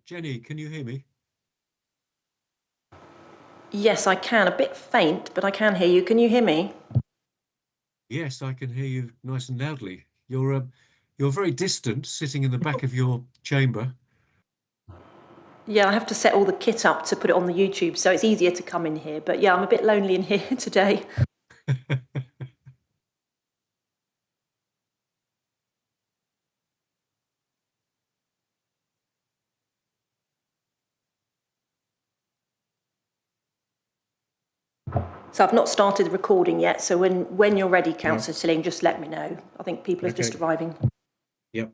Jenny, can you hear me? Yes, I can. A bit faint, but I can hear you. Can you hear me? Yes, I can hear you nice and loudly. You're very distant, sitting in the back of your chamber. Yeah, I have to set all the kit up to put it on the YouTube, so it's easier to come in here. But yeah, I'm a bit lonely in here today. So I've not started the recording yet. So when you're ready, Councillor Silling, just let me know. I think people are just arriving. Yep.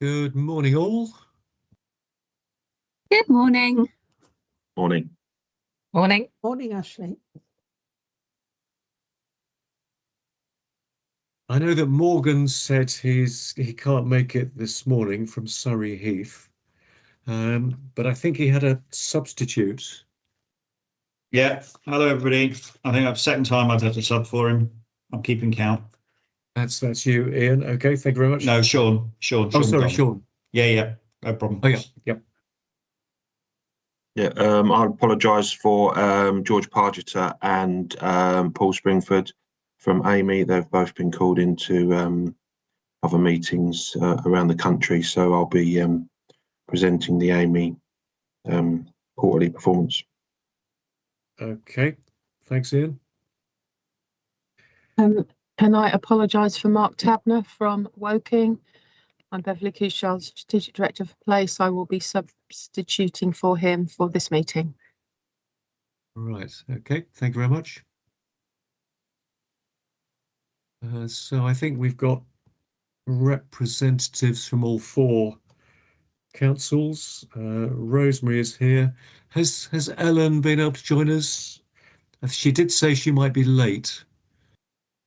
Good morning, all. Good morning. Morning. Morning. Morning, Ashley. I know that Morgan said he can't make it this morning from Surrey Heath, but I think he had a substitute. Yeah, hello everybody. I think I've second time I've had to sub for him. I'm keeping count. That's you, Ian. Okay, thank you very much. No, Sean. Oh, sorry, McDonald. Sean. Yeah, no problem. Oh, yeah, yep. Yeah, I apologise for George Pargeter and Paul Springford from Amy. They've both been called into other meetings around the country, so I'll be presenting the Amy quarterly performance. Okay, thanks, Ian. Can I apologise for Mark Tabner from Woking? I'm Beverly Cushall, Strategic Director for Place. I will be substituting for him for this meeting. Right, okay, thank you very much. So I think we've got representatives from all four councils. Rosemary is here. Has Ellen been able to join us? She did say she might be late,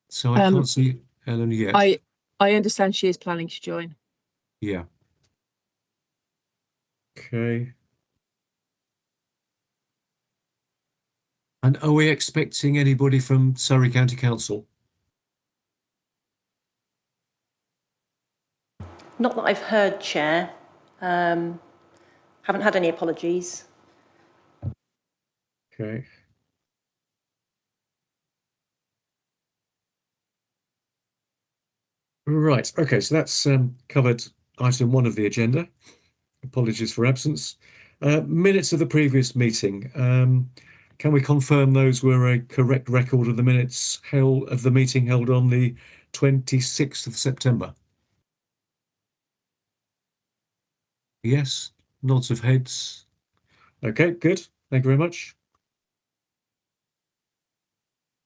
so I can't see Ellen yet. I understand she is planning to join. Yeah. Okay. And are we expecting anybody from Surrey County Council? Not that I've heard, Chair. Haven't had any apologies. Okay. Right. Okay. So that's covered item 1 of the agenda. Apologies for absence. Minutes of the previous meeting. Can we confirm those were a correct record of the minutes of the meeting held on the 26th of September? Yes. Nods of heads. Okay. Good. Thank you very much.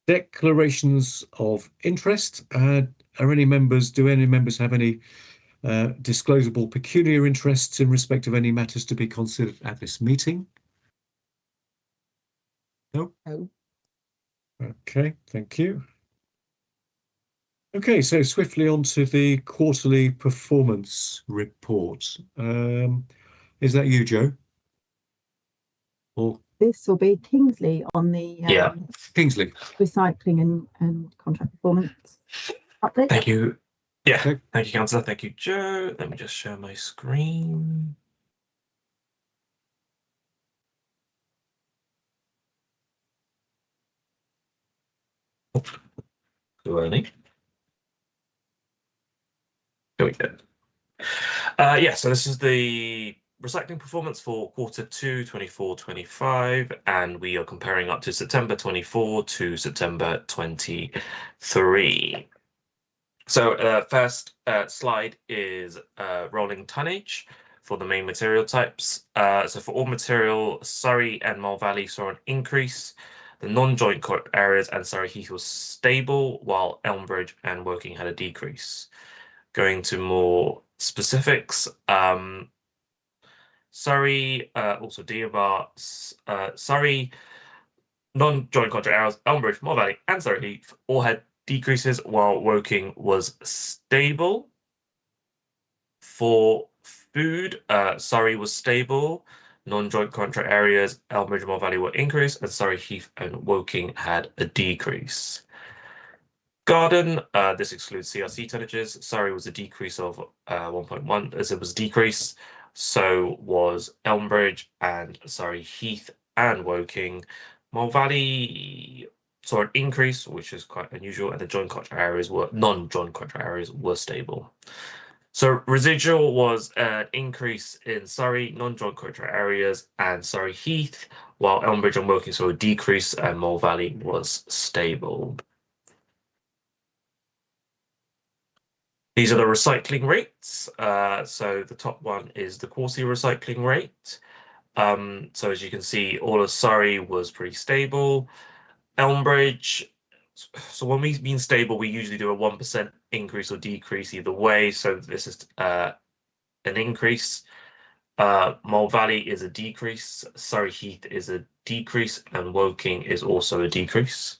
Declarations of interest. Do any members have any disclosable pecuniary interests in respect of any matters to be considered at this meeting? No? No. Okay, thank you. Okay, so swiftly on to the quarterly performance report. Is that you, Joe? Or This will be Kingsley on the Kingsley. recycling and contract performance update. Thank you. Yeah, Okay. Thank you, Councillor. Thank you, Joe. Let me just share my screen. Oh, too early. Here we go. Yeah, so this is the recycling performance for quarter 2, 24-25, and we are comparing up to September 24 to September 23. So first slide is rolling tonnage for the main material types. So for all material, Surrey and Mole Valley saw an increase. The non-joint contract areas and Surrey Heath was stable, while Elmbridge and Woking had a decrease. Going to more specifics, Surrey, also DMR, Surrey, non-joint contract areas, Elmbridge, Moor Valley, and Surrey Heath all had decreases, while Woking was stable. For food, Surrey was stable. Non-joint contract areas, Elmbridge and Moor Valley were increased, and Surrey Heath and Woking had a decrease. Garden, this excludes CRC tonnages. Surrey was a decrease of 1.1, as it was decreased. So was Elmbridge and Surrey Heath and Woking. Moor Valley saw an increase, which is quite unusual, and the joint contract areas were non-joint contract areas were stable. So residual was an increase in Surrey, non-joint contract areas, and Surrey Heath, while Elmbridge and Woking saw a decrease, and Moor Valley was stable. These are the recycling rates. So the top one is the quarterly recycling rate. So as you can see, all of Surrey was pretty stable. Elmbridge, so when we mean stable, we usually do a 1% increase or decrease either way. So this is an increase. Moor Valley is a decrease. Surrey Heath is a decrease, and Woking is also a decrease.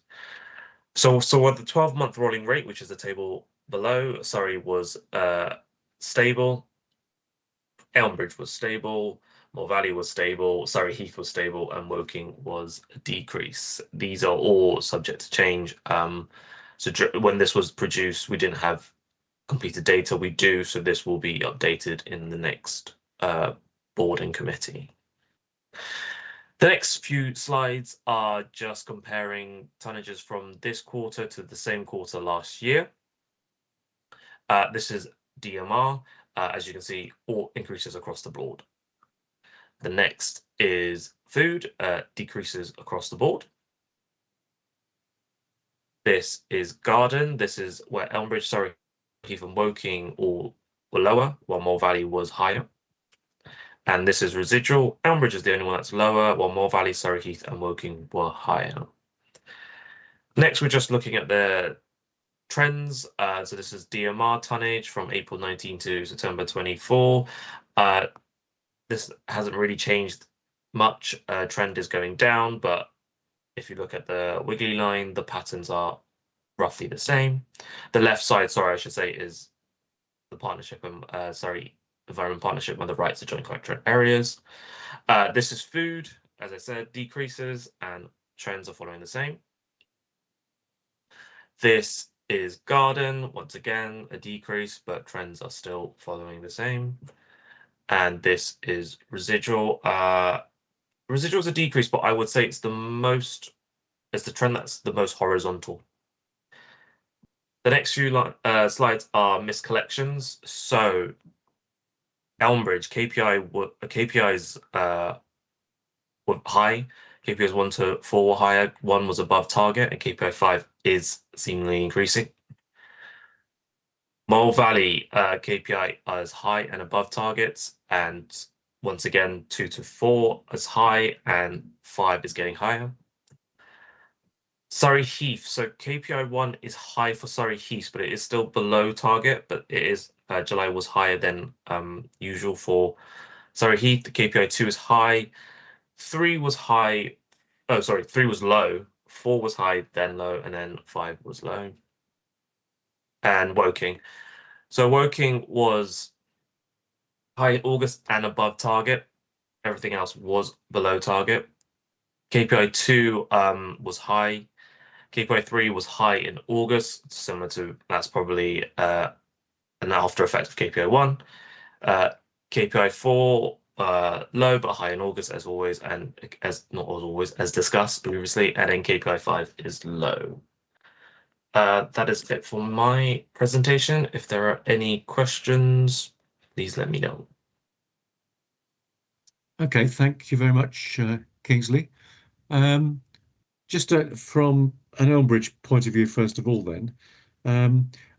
So with the 12-month rolling rate, which is the table below, Surrey was stable. Elmbridge was stable. Moor Valley was stable, Surrey Heath was stable, and Woking was a decrease. These are all subject to change. So when this was produced, we didn't have completed data. We do, so this will be updated in the next board and committee. The next few slides are just comparing tonnages from this quarter to the same quarter last year. This is DMR. As you can see, all increases across the board. The next is food, decreases across the board. This is garden. This is where Elmbridge, Surrey Heath and Woking all were lower, while Moor Valley was higher. And this is residual. Elmbridge is the only one that's lower, while Moor Valley, Surrey Heath and Woking were higher. Next, we're just looking at the trends. So this is DMR tonnage from April 19 to September 24. This hasn't really changed much. Trend is going down, but if you look at the wiggly line, the patterns are roughly the same. The left side, sorry, I should say, is the partnership and environment partnership, on the right, the joint contract areas. This is food, as I said, decreases, and trends are following the same. This is garden, once again, a decrease, but trends are still following the same. And this is residual. Residual is a decrease, but I would say it's the trend that's the most horizontal. The next few slides are miscollections. So Elmbridge KPIs were high. KPIs 1 to 4 were higher. 1 was above target, and KPI 5 is seemingly increasing. Moor Valley KPI is high and above targets, and once again 2 to 4 is high and 5 is getting higher. Surrey Heath, so KPI 1 is high for Surrey Heath, but it is still below target, but it is July was higher than usual for Surrey Heath. The KPI 2 is high. 3 was high. Oh, sorry, 3 was low. 4 was high, then low, and then 5 was low. And Woking. So Woking was high in August and above target. Everything else was below target. KPI 2 was high. KPI 3 was high in August, similar to, that's probably an after effect of KPI 1. KPI 4 low but high in August, as always, and as discussed previously, and then KPI 5 is low. That is it for my presentation. If there are any questions, please let me know. Okay, thank you very much, Kingsley. Just from an Elmbridge point of view, first of all, then,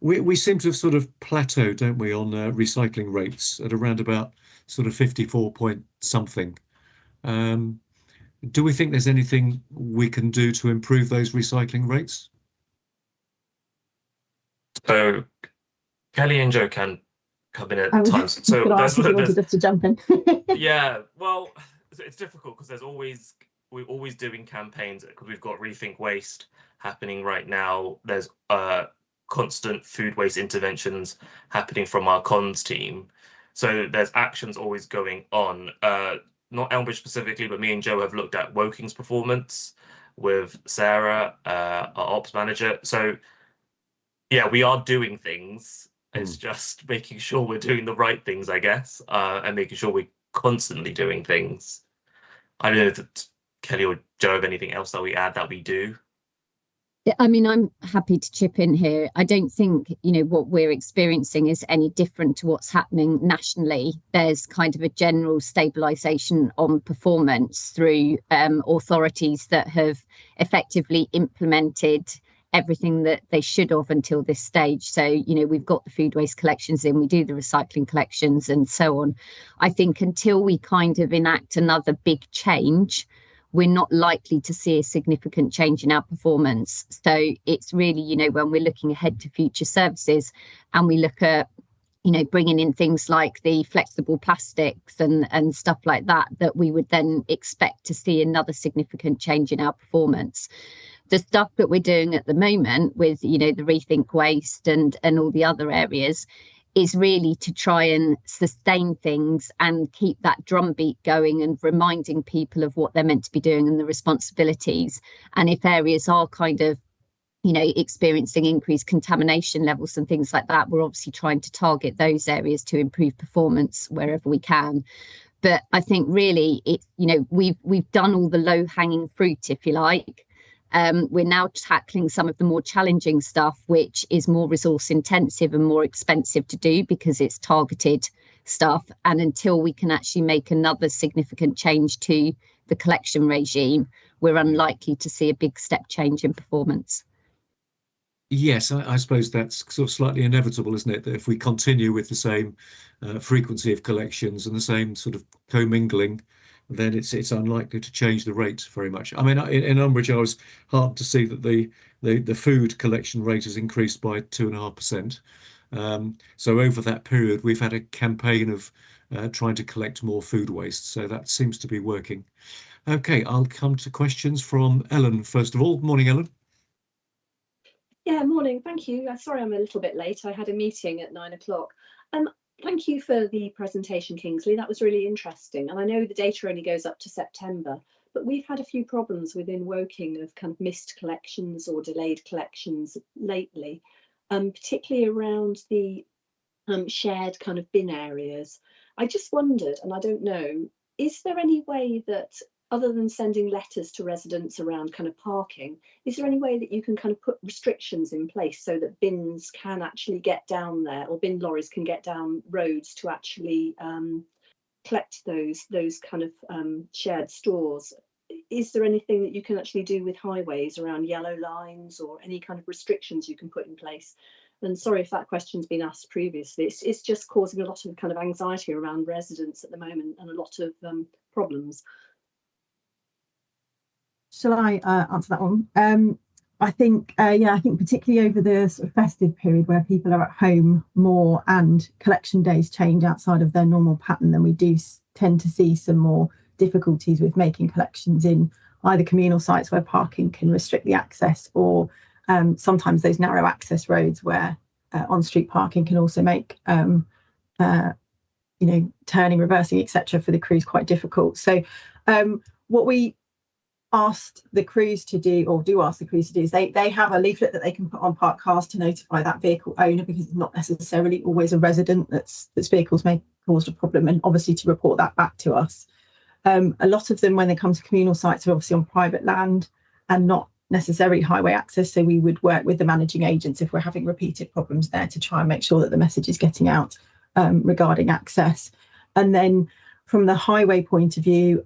we seem to have sort of plateaued, don't we, on recycling rates at around about sort of 54 point something. Do we think there's anything we can do to improve those recycling rates? So Kelly and Joe can come in at I was times. So gonna ask if you wanted us to jump in. yeah, well, it's difficult because we're always doing campaigns because we've got Rethink Waste happening right now. There's constant food waste interventions happening from our comms team. So there's actions always going on. Not Elmbridge specifically, but me and Joe have looked at Woking's performance with Sarah, our ops manager. So yeah, we are doing things. It's just making sure we're doing the right things, I guess, and making sure we're constantly doing things. I don't know that Kelly or Joe have anything else that we add that we do. Yeah, I mean, I'm happy to chip in here. I don't think, what we're experiencing is any different to what's happening nationally. There's kind of a general stabilisation on performance through authorities that have effectively implemented everything that they should have until this stage. So, we've got the food waste collections in, we do the recycling collections and so on. I think until we kind of enact another big change, we're not likely to see a significant change in our performance. So it's really, when we're looking ahead to future services and we look at, bringing in things like the flexible plastics and stuff like that, that we would then expect to see another significant change in our performance. The stuff that we're doing at the moment with, the Rethink Waste and all the other areas is really to try and sustain things and keep that drumbeat going and reminding people of what they're meant to be doing and the responsibilities. And if areas are kind of, experiencing increased contamination levels and things like that, we're obviously trying to target those areas to improve performance wherever we can. But I think really it's, we've done all the low-hanging fruit, if you like. We're now tackling some of the more challenging stuff, which is more resource intensive and more expensive to do because it's targeted stuff. And until we can actually make another significant change to the collection regime, we're unlikely to see a big step change in performance. Yes, I suppose that's sort of slightly inevitable, isn't it? That if we continue with the same frequency of collections and the same sort of commingling, then it's unlikely to change the rate very much. I mean, in Umbridge, I was heartened to see that the food collection rate has increased by 2.5%. So over that period, we've had a campaign of trying to collect more food waste. So that seems to be working. Okay, I'll come to questions from Ellen first of all. Morning, Ellen. Yeah, morning. Thank you. Sorry, I'm a little bit late. I had a meeting at 9 o'clock. Thank you for the presentation, Kingsley. That was really interesting. And I know the data only goes up to September, but we've had a few problems within Woking of kind of missed collections or delayed collections lately, particularly around the shared kind of bin areas. I just wondered, and I don't know, is there any way that, other than sending letters to residents around kind of parking, is there any way that you can kind of put restrictions in place so that bins can actually get down there, or bin lorries can get down roads to actually collect those kind of shared stores? Is there anything that you can actually do with highways around yellow lines, or any kind of restrictions you can put in place? And sorry if that question's been asked previously. It's just causing a lot of kind of anxiety around residents at the moment and a lot of problems. Shall I answer that one? I think particularly over the sort of festive period where people are at home more and collection days change outside of their normal pattern, then we do tend to see some more difficulties with making collections in either communal sites where parking can restrict the access, or sometimes those narrow access roads where on-street parking can also make turning, reversing, etc. for the crews quite difficult. So what we asked the crews to do, or do ask the crews to do, is they have a leaflet that they can put on parked cars to notify that vehicle owner, because it's not necessarily always a resident that's vehicles may cause a problem, and obviously to report that back to us. A lot of them, when they come to communal sites, are obviously on private land and not necessarily highway access, so we would work with the managing agents if we're having repeated problems there to try and make sure that the message is getting out regarding access. And then from the highway point of view,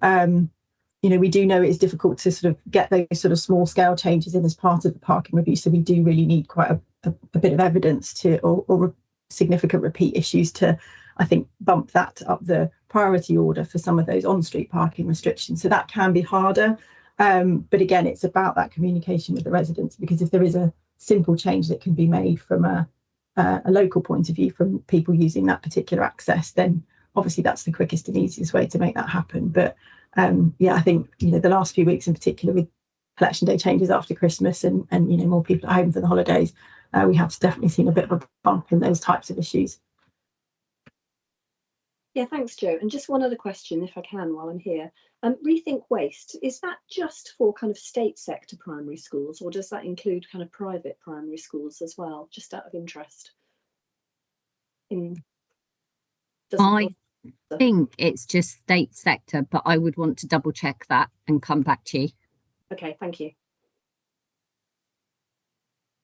we do know it is difficult to sort of get those sort of small scale changes in as part of the parking review. So we do really need quite a bit of evidence or significant repeat issues to I think, bump that up the priority order for some of those on-street parking restrictions. So that can be harder. But again, it's about that communication with the residents, because if there is a simple change that can be made from a local point of view, from people using that particular access, then obviously that's the quickest and easiest way to make that happen. But yeah, I think, you know, the last few weeks in particular, with collection day changes after Christmas and you know, more people at home for the holidays, we have definitely seen a bit of a bump in those types of issues. Yeah, thanks, Jo. And just one other question, if I can, while I'm here. Rethink Waste, is that just for kind of state sector primary schools, or does that include kind of private primary schools as well, just out of interest? I think it's just state sector, but I would want to double check that and come back to you. Okay, thank you.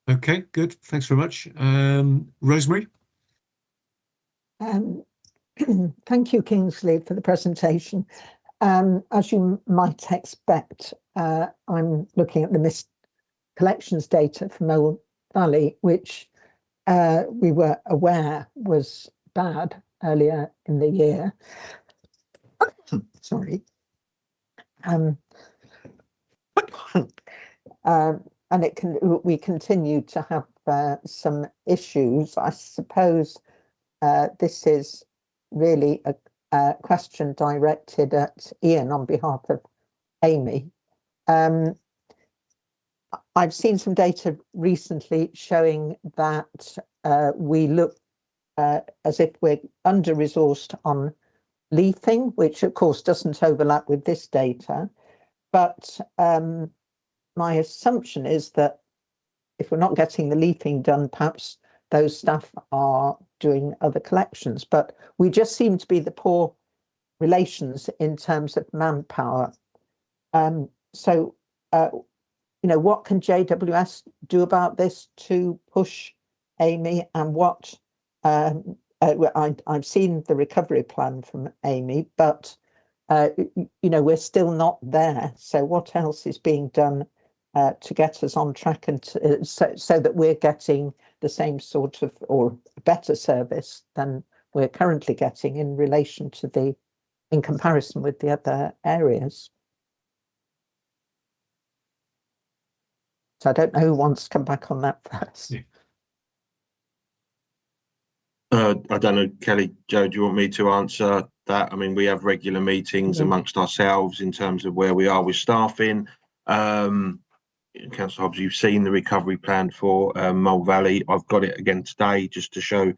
Okay, good. Thanks very much. Rosemary? Thank you, Kingsley, for the presentation. As you might expect, I'm looking at the missed collections data for Mole Valley, which we were aware was bad earlier in the year. Sorry. And we continue to have some issues. I suppose this is really a question directed at Ian on behalf of Amy. I've seen some data recently showing that we look as if we're under-resourced on leafing, which of course doesn't overlap with this data. But my assumption is that if we're not getting the leafing done, perhaps those staff are doing other collections. But we just seem to be the poor relations in terms of manpower. So, you know, what can JWS do about this to push Amy? And what I've seen the recovery plan from Amy, but you know, we're still not there. So what else is being done to get us on track and so that we're getting the same sort of or better service than we're currently getting in relation to in comparison with the other areas? So I don't know who wants to come back on that first. Yeah. I don't know, Kelly, Jo, do you want me to answer that? I mean, we have regular meetings amongst ourselves in terms of where we are with staffing. Councillor Hobbs, you've seen the recovery plan for Mole Valley. I've got it again today just to show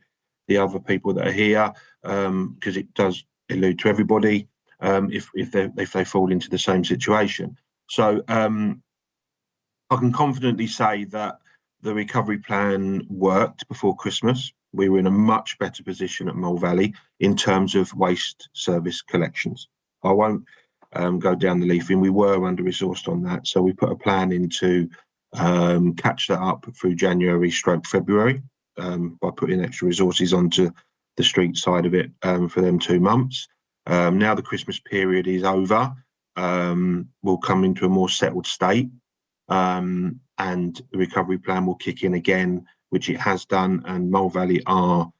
the other people that are here, because it does allude to everybody if they fall into the same situation. So I can confidently say that the recovery plan worked before Christmas. We were in a much better position at Mole Valley in terms of waste service collections. I won't go down the leafing. We were under-resourced on that. So we put a plan in to catch that up through January/February by putting extra resources onto the street side of it for them 2 months. Now the Christmas period is over. We'll come into a more settled state and the recovery plan will kick in again, which it has done, and Mole Valley are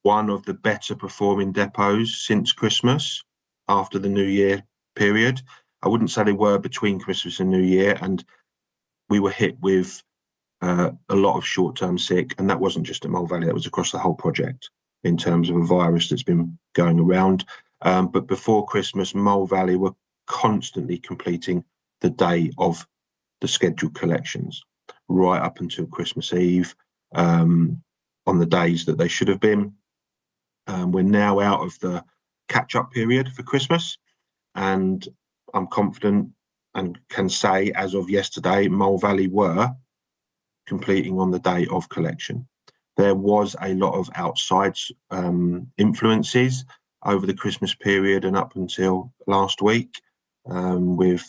one of the better performing depots since Christmas after the New Year period. I wouldn't say they were between Christmas and New Year, and we were hit with a lot of short-term sick, and that wasn't just at Mole Valley, that was across the whole project in terms of a virus that's been going around. But before Christmas, Mole Valley were constantly completing the day of the scheduled collections right up until Christmas Eve on the days that they should have been. We're now out of the catch-up period for Christmas, and I'm confident and can say as of yesterday, Mole Valley were completing on the day of collection. There was a lot of outside influences over the Christmas period and up until last week with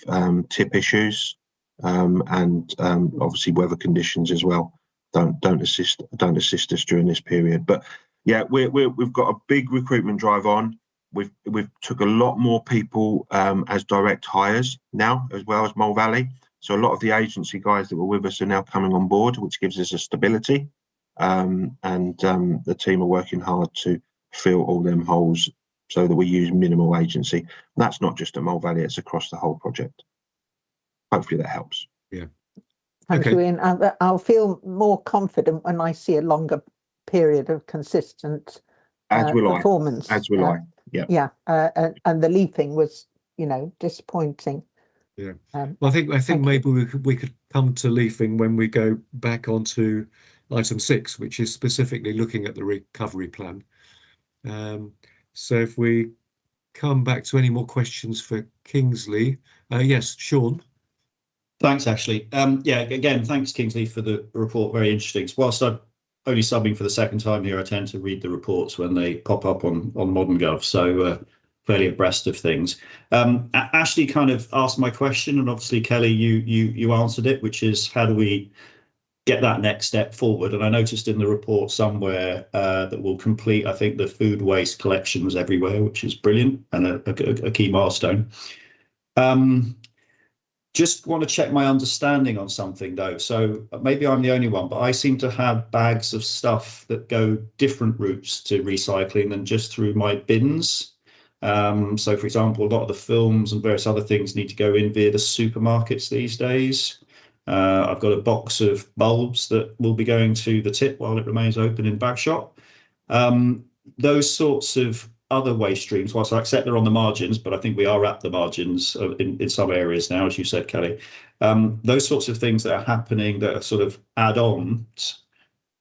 tip issues and obviously weather conditions as well. Don't assist us during this period. But yeah, we've got a big recruitment drive on. We've took a lot more people as direct hires now, as well as Mole Valley. So a lot of the agency guys that were with us are now coming on board, which gives us a stability. And the team are working hard to fill all them holes so that we use minimal agency. And that's not just at Mole Valley, it's across the whole project. Hopefully that helps. Thank Okay. you, Ian. I'll feel more confident when I see a longer period of consistent As will I. performance. As will I. Yeah. Yeah, and the leafing was, disappointing. Yeah. Um, Well, I think thank you. maybe we could come to leafing when we go back onto item 6, which is specifically looking at the recovery plan. So if we come back to any more questions for Kingsley, yes, Sean. Thanks, Ashley. Yeah, again, thanks, Kingsley, for the report. Very interesting. Whilst I'm only subbing for the second time here, I tend to read the reports when they pop up on Modern Gov, so fairly abreast of things. Ashley kind of asked my question, and obviously, Kelly, you answered it, which is how do we get that next step forward? And I noticed in the report somewhere that we'll complete, I think, the food waste collections everywhere, which is brilliant and a key milestone. Just want to check my understanding on something though. So maybe I'm the only one, but I seem to have bags of stuff that go different routes to recycling than just through my bins. So for example, a lot of the films and various other things need to go in via the supermarkets these days. I've got a box of bulbs that will be going to the tip while it remains open in Bagshot. Those sorts of other waste streams, whilst I accept they're on the margins, but I think we are at the margins in some areas now, as you said, Kelly. Those sorts of things that are happening that are sort of add-ons,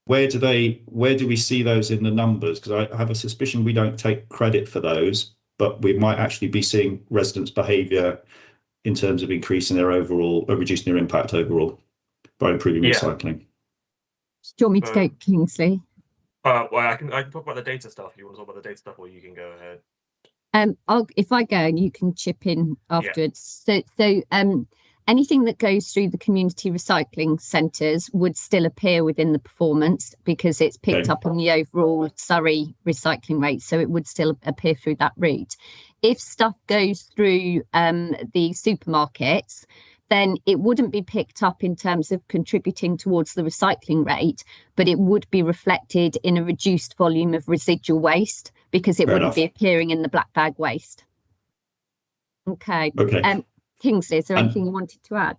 where do we see those in the numbers? Because I have a suspicion we don't take credit for those, but we might actually be seeing residents' behaviour in terms of increasing their overall, or reducing their impact overall by improving recycling. Do you want me to go, Kingsley? Well, I can talk about the data stuff. You want to talk about the data stuff, or you can go ahead. If I go, and you can chip in afterwards. Yeah. So anything that goes through the community recycling centres would still appear within the performance because it's picked up on the overall Surrey recycling rate, so it would still appear through that route. If stuff goes through the supermarkets, then it wouldn't be picked up in terms of contributing towards the recycling rate, but it would be reflected in a reduced volume of residual waste because it wouldn't be appearing in the black bag waste. Okay. Kingsley, is there anything you wanted to add?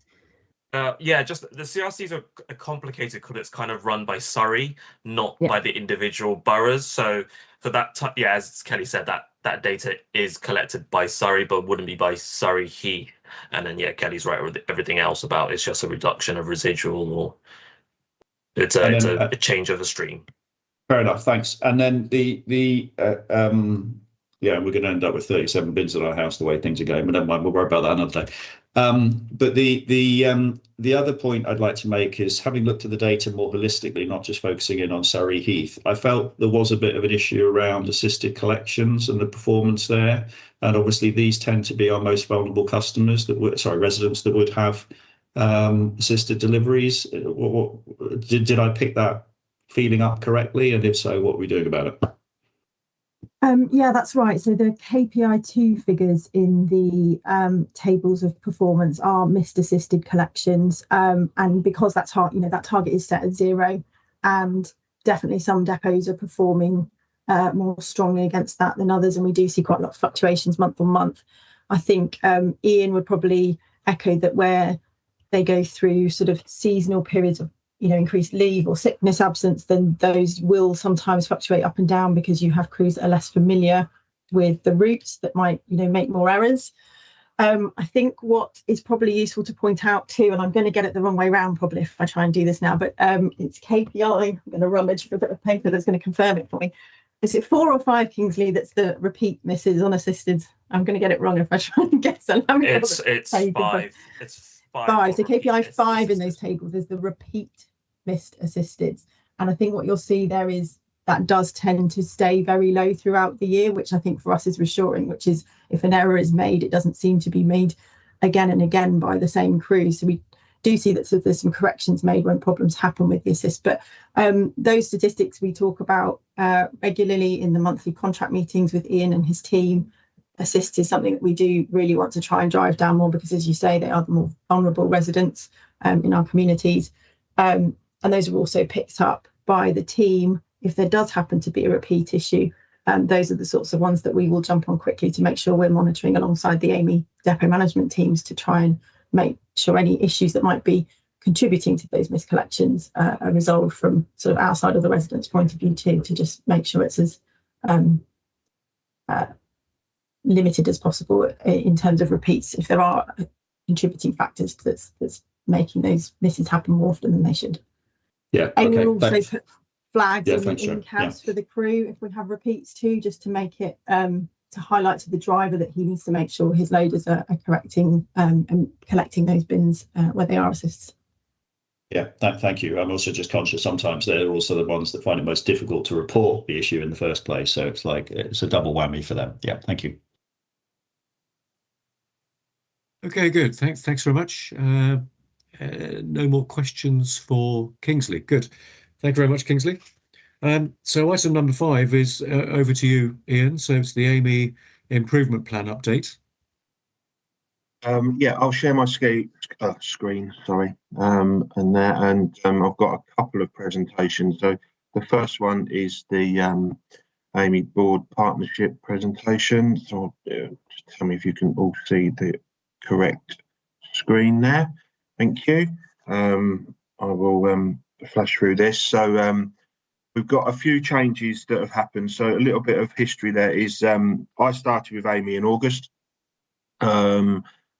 Yeah, just the CRCs are complicated because it's kind of run by Surrey, not by the individual boroughs. So for that, as Kelly said, that data is collected by Surrey, but wouldn't be by Surrey Heath. And then, Kelly's right with everything else about it's just a reduction of residual, or it's a change of the stream. Fair enough, thanks. And then we're going to end up with 37 bins at our house the way things are going, but never mind, we'll worry about that another day. But the other point I'd like to make is, having looked at the data more holistically, not just focusing in on Surrey Heath, I felt there was a bit of an issue around assisted collections and the performance there. And obviously these tend to be our most vulnerable customers residents that would have assisted deliveries. Did I pick that feeling up correctly? And if so, what are we doing about it? Yeah, that's right. So the KPI2 figures in the tables of performance are missed assisted collections, and because that's hard, that target is set at 0, and definitely some depots are performing more strongly against that than others, and we do see quite a lot of fluctuations month on month. I think Ian would probably echo that where they go through sort of seasonal periods of increased leave or sickness absence, then those will sometimes fluctuate up and down because you have crews that are less familiar with the routes that might make more errors. I think what is probably useful to point out too, and I'm going to get it the wrong way around probably if I try and do this now, but it's KPI. I'm going to rummage for a bit of paper that's going to confirm it for me. Is it 4 or 5, Kingsley, that's the repeat misses unassisted? I'm going to get it wrong if I try and guess. It's 5. It's 5. So KPI 5 in those tables is the repeat missed assisted. And I think what you'll see there is that does tend to stay very low throughout the year, which I think for us is reassuring, which is if an error is made, it doesn't seem to be made again and again by the same crew. So we do see that there's some corrections made when problems happen with the assist. But those statistics we talk about regularly in the monthly contract meetings with Ian and his team. Assist is something that we do really want to try and drive down more because, as you say, they are the more vulnerable residents in our communities. And those are also picked up by the team if there does happen to be a repeat issue. those are the sorts of ones that we will jump on quickly to make sure we're monitoring alongside the AME depot management teams to try and make sure any issues that might be contributing to those miscollections are resolved from sort of outside of the resident's point of view too, to just make sure it's as limited as possible in terms of repeats if there are contributing factors that's making those misses happen more often than they should. Yeah, Amy okay, will also thanks. put flags in Jo. cabs for the crew if we have repeats too, just to make it to highlight to the driver that he needs to make sure his loaders are correcting and collecting those bins where they are assists. Yeah, thank you. I'm also just conscious sometimes they're also the ones that find it most difficult to report the issue in the first place. So it's like it's a double whammy for them. Yeah, thank you. Okay, good. Thanks very much. No more questions for Kingsley. Good. Thank you very much, Kingsley. So item number 5 is over to you, Ian. So it's the AME improvement plan update. Yeah, I'll share my screen, sorry, and I've got a couple of presentations. So the first one is the AME board partnership presentation. So just tell me if you can all see the correct screen there. Thank you. I will flash through this. So we've got a few changes that have happened. So a little bit of history there is I started with AME in August.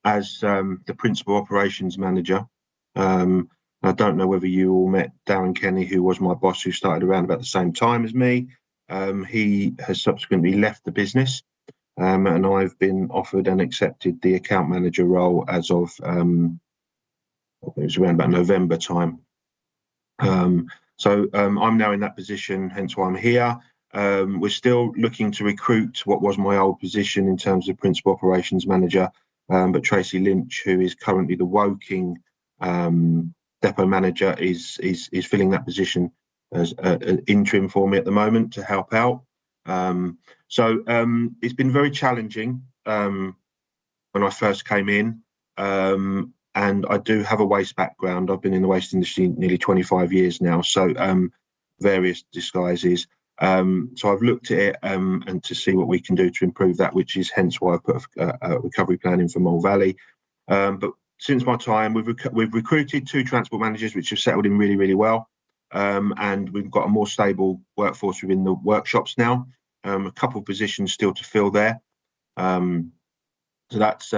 As the principal operations manager. I don't know whether you all met Darren Kenny, who was my boss, who started around about the same time as me. He has subsequently left the business, and I've been offered and accepted the account manager role as of it was around about November time. So I'm now in that position, hence why I'm here. We're still looking to recruit what was my old position in terms of principal operations manager. But Tracy Lynch, who is currently the Woking depot manager, is filling that position as an interim for me at the moment to help out. So it's been very challenging when I first came in, and I do have a waste background. I've been in the waste industry nearly 25 years now, so various disguises. So I've looked at it and to see what we can do to improve that, which is hence why I put a recovery plan in for Mole Valley. But since my time, we've recruited 2 transport managers, which have settled in really, really well. And we've got a more stable workforce within the workshops now. A couple of positions still to fill there. So that's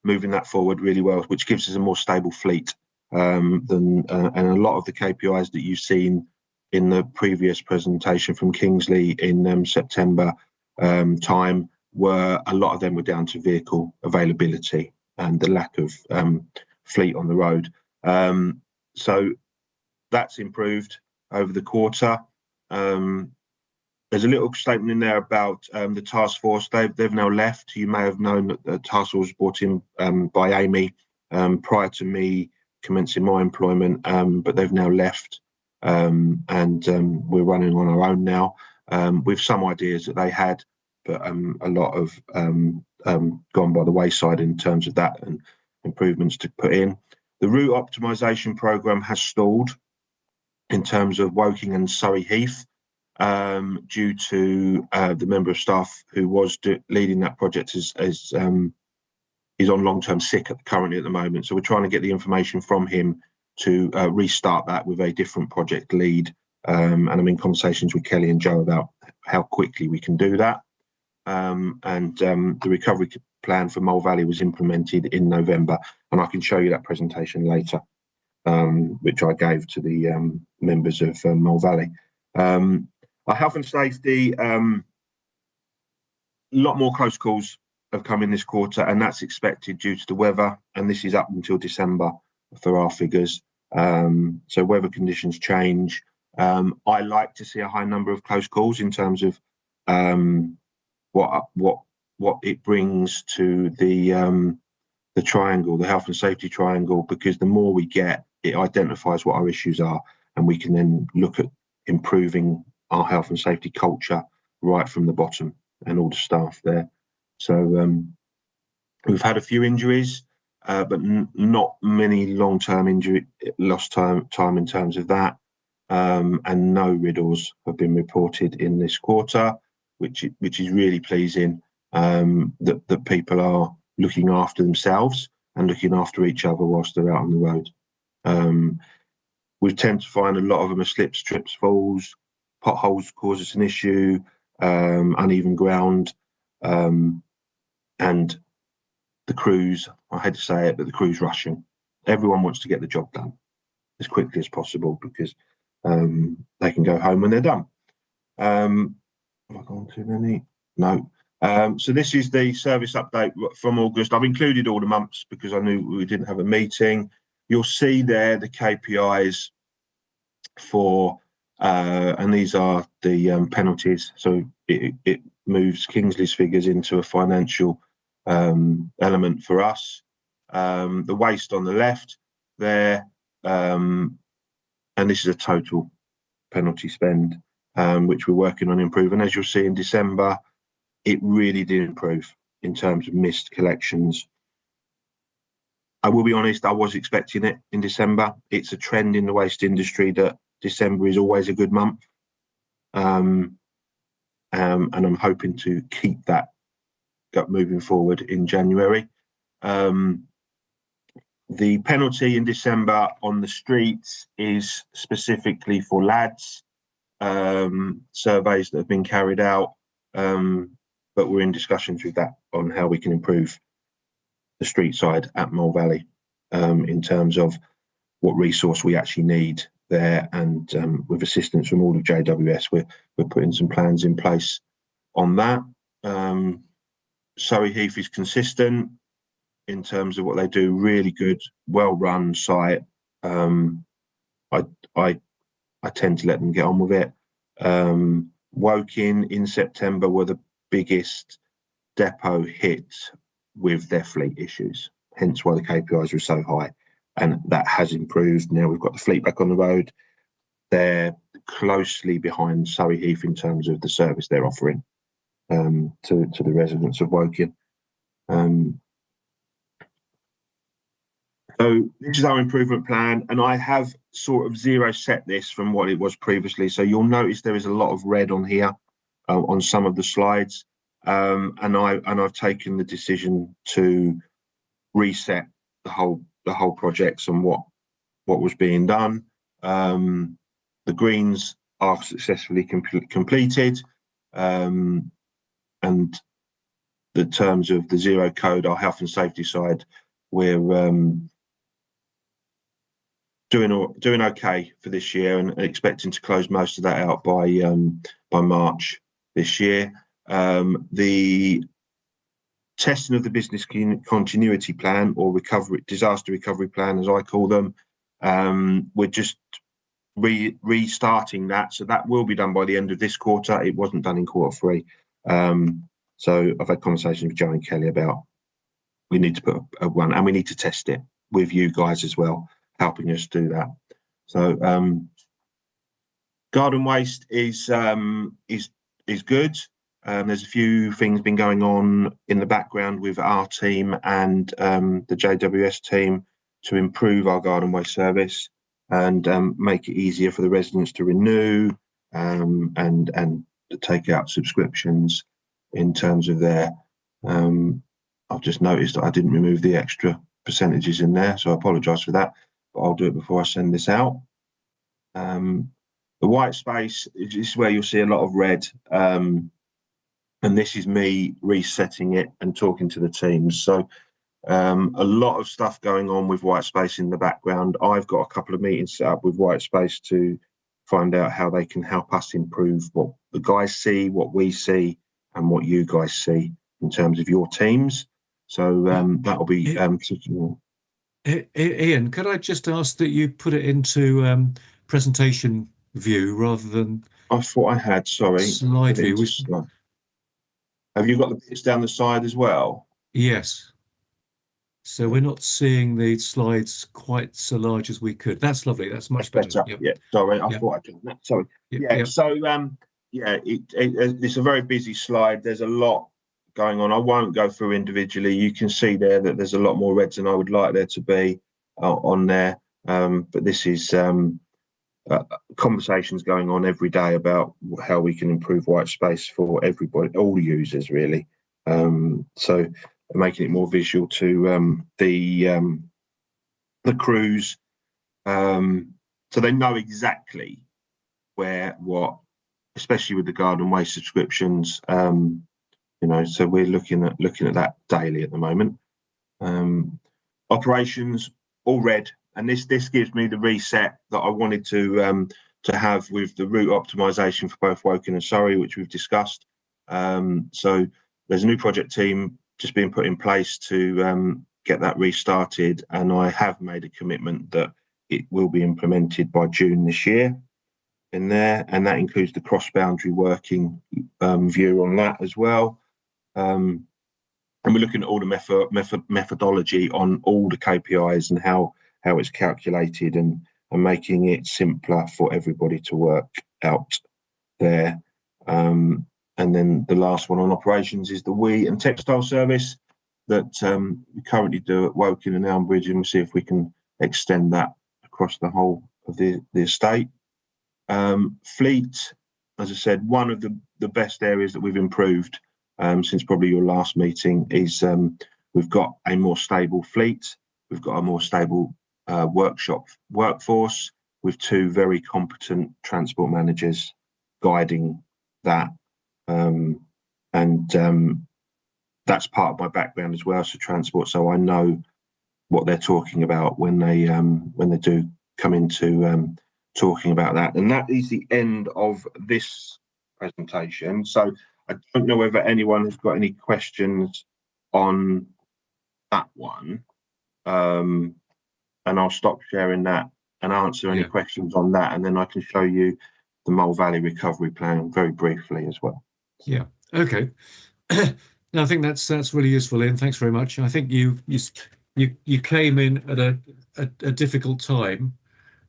moving that forward really well, which gives us a more stable fleet and a lot of the KPIs that you've seen in the previous presentation from Kingsley in September time, a lot of them were down to vehicle availability and the lack of fleet on the road. So that's improved over the quarter. There's a little statement in there about the task force. They've now left. You may have known that the task force was brought in by Amy prior to me commencing my employment, but they've now left. And we're running on our own now with some ideas that they had, but a lot of gone by the wayside in terms of that and improvements to put in. The route optimization program has stalled in terms of Woking and Surrey Heath due to the member of staff who was leading that project is on long-term sick currently at the moment. So we're trying to get the information from him to restart that with a different project lead. And I'm in conversations with Kelly and Joe about how quickly we can do that. The recovery plan for Mole Valley was implemented in November, and I can show you that presentation later, which I gave to the members of Mole Valley. Our health and safety, a lot more close calls have come in this quarter, and that's expected due to the weather, and this is up until December for our figures. So weather conditions change. I like to see a high number of close calls in terms of what it brings to the triangle, the health and safety triangle, because the more we get, it identifies what our issues are, and we can then look at improving our health and safety culture right from the bottom and all the staff there. So we've had a few injuries, but not many long-term injury, lost time in terms of that, and no riddles have been reported in this quarter. which is really pleasing. That people are looking after themselves and looking after each other whilst they're out on the road. We tend to find a lot of them are slips, trips, falls, potholes cause us an issue, uneven ground, and the crews, I hate to say it, but the crew's rushing. Everyone wants to get the job done as quickly as possible because they can go home when they're done. Have I gone too many? No. So this is the service update from August. I've included all the months because I knew we didn't have a meeting. You'll see there the KPIs for, and these are the penalties. So it moves Kingsley's figures into a financial element for us. The waste on the left there, and this is a total penalty spend, which we're working on improving. As you'll see in December, it really did improve in terms of missed collections. I will be honest, I was expecting it in December. It's a trend in the waste industry that December is always a good month. And I'm hoping to keep that moving forward in January. The penalty in December on the streets is specifically for lads, surveys that have been carried out, but we're in discussions with that on how we can improve the street side at Mole Valley in terms of what resource we actually need there, and with assistance from all of JWS, we're putting some plans in place on that. Surrey Heath is consistent in terms of what they do, really good, well-run site. I tend to let them get on with it. Woking in September were the biggest depot hit with their fleet issues, hence why the KPIs were so high, and that has improved. Now we've got the fleet back on the road. They're closely behind Surrey Heath in terms of the service they're offering to the residents of Woking. So this is our improvement plan, and I have sort of zero set this from what it was previously. So you'll notice there is a lot of red on here on some of the slides, and I've taken the decision to reset the whole projects and what was being done. The greens are successfully completed, and the terms of the zero code, our health and safety side, we're doing okay for this year and expecting to close most of that out by March this year. The testing of the business continuity plan, or disaster recovery plan, as I call them, we're just restarting that, so that will be done by the end of this quarter. It wasn't done in quarter three, so I've had conversations with Joe and Kelly about we need to put a one, and we need to test it with you guys as well, helping us do that. So garden waste is good. There's a few things been going on in the background with our team and the JWS team to improve our garden waste service and make it easier for the residents to renew and to take out subscriptions in terms of their. I've just noticed that I didn't remove the extra percentages in there, so I apologise for that, but I'll do it before I send this out. The white space is where you'll see a lot of red, and this is me resetting it and talking to the teams. So a lot of stuff going on with white space in the background. I've got a couple of meetings set up with white space to find out how they can help us improve what the guys see, what we see, and what you guys see in terms of your teams. So that'll be Ian, could I just ask that you put it into presentation view rather than I thought I had, sorry, slide view? Have you got the bits down the side as well? Yes. So we're not seeing the slides quite so large as we could. That's lovely. That's much better. Yep. Yeah, sorry, I thought I'd done that. Sorry. Yep. So it's a very busy slide. There's a lot going on. I won't go through individually. You can see there that there's a lot more reds than I would like there to be on there. But this is conversations going on every day about how we can improve white space for everybody, all users really. So making it more visual to the crews, so they know exactly where what, especially with the garden waste subscriptions. So we're looking at that daily at the moment. Operations all red, and this gives me the reset that I wanted to have with the route optimization for both Woking and Surrey, which we've discussed. So there's a new project team just being put in place to get that restarted, and I have made a commitment that it will be implemented by June this year in there, and that includes the cross-boundary working view on that as well. And we're looking at all the methodology on all the KPIs and how it's calculated, and making it simpler for everybody to work out there. And then the last one on operations is the wee and textile service that we currently do at Woking and Elmbridge, and we'll see if we can extend that across the whole of the estate. Fleet, as I said, one of the best areas that we've improved since probably your last meeting is we've got a more stable fleet. We've got a more stable workshop workforce with 2 very competent transport managers guiding that. That's part of my background as well, so transport, so I know what they're talking about when they do come into talking about that. And that is the end of this presentation. So I don't know whether anyone has got any questions on that one, and I'll stop sharing that and answer any questions on that, and then I can show you the Mole Valley Recovery Plan very briefly as well. Yeah. Okay. No, I think that's really useful, Ian. Thanks very much. I think you came in at a difficult time,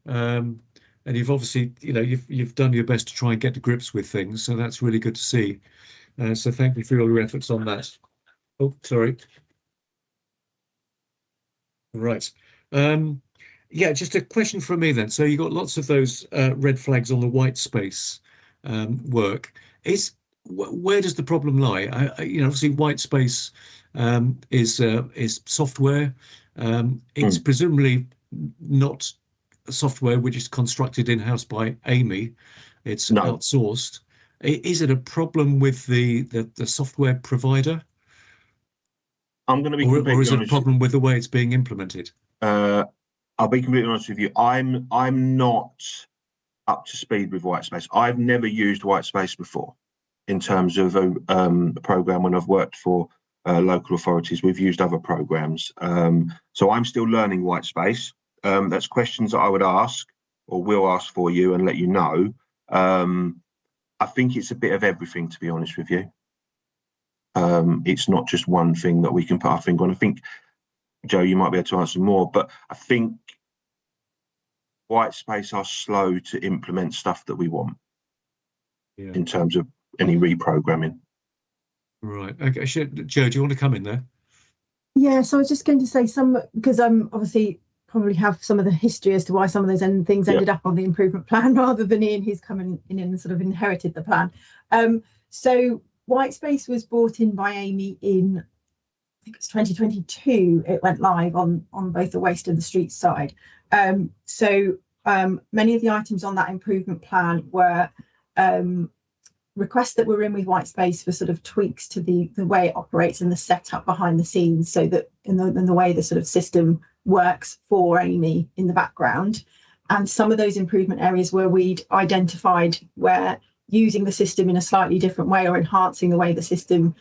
and you've obviously you've done your best to try and get to grips with things. So that's really good to see. So thank you for all your efforts on that. Oh, sorry. Right. Yeah, just a question from me then. So you got lots of those red flags on the white space work. Where does the problem lie? Obviously white space is software. It's presumably not software which is constructed in-house by Amey. It's outsourced. Is it a problem with the software provider? I'm going to be or is it a problem with the way it's being implemented? I'll be completely honest with you. I'm not up to speed with Whitespace. I've never used Whitespace before in terms of a program when I've worked for local authorities. We've used other programs. So I'm still learning Whitespace. That's questions that I would ask or will ask for you and let you know. I think it's a bit of everything, to be honest with you. It's not just one thing that we can put our finger on. I think, Joe, you might be able to answer more, but I think Whitespace are slow to implement stuff that we want in terms of any reprogramming. Right. Okay. Joe, do you want to come in there? Yeah, so I was just going to say because I'm obviously probably have some of the history as to why some of those things ended up on the improvement plan rather than Ian, who's come in and sort of inherited the plan. So Whitespace was brought in by Amey in, I think it's 2022. It went live on both the waste and the street side. So many of the items on that improvement plan were requests that were in with Whitespace for sort of tweaks to the way it operates and the setup behind the scenes, so that in the way the sort of system works for Amey in the background. And some of those improvement areas where we'd identified where using the system in a slightly different way or enhancing the way the system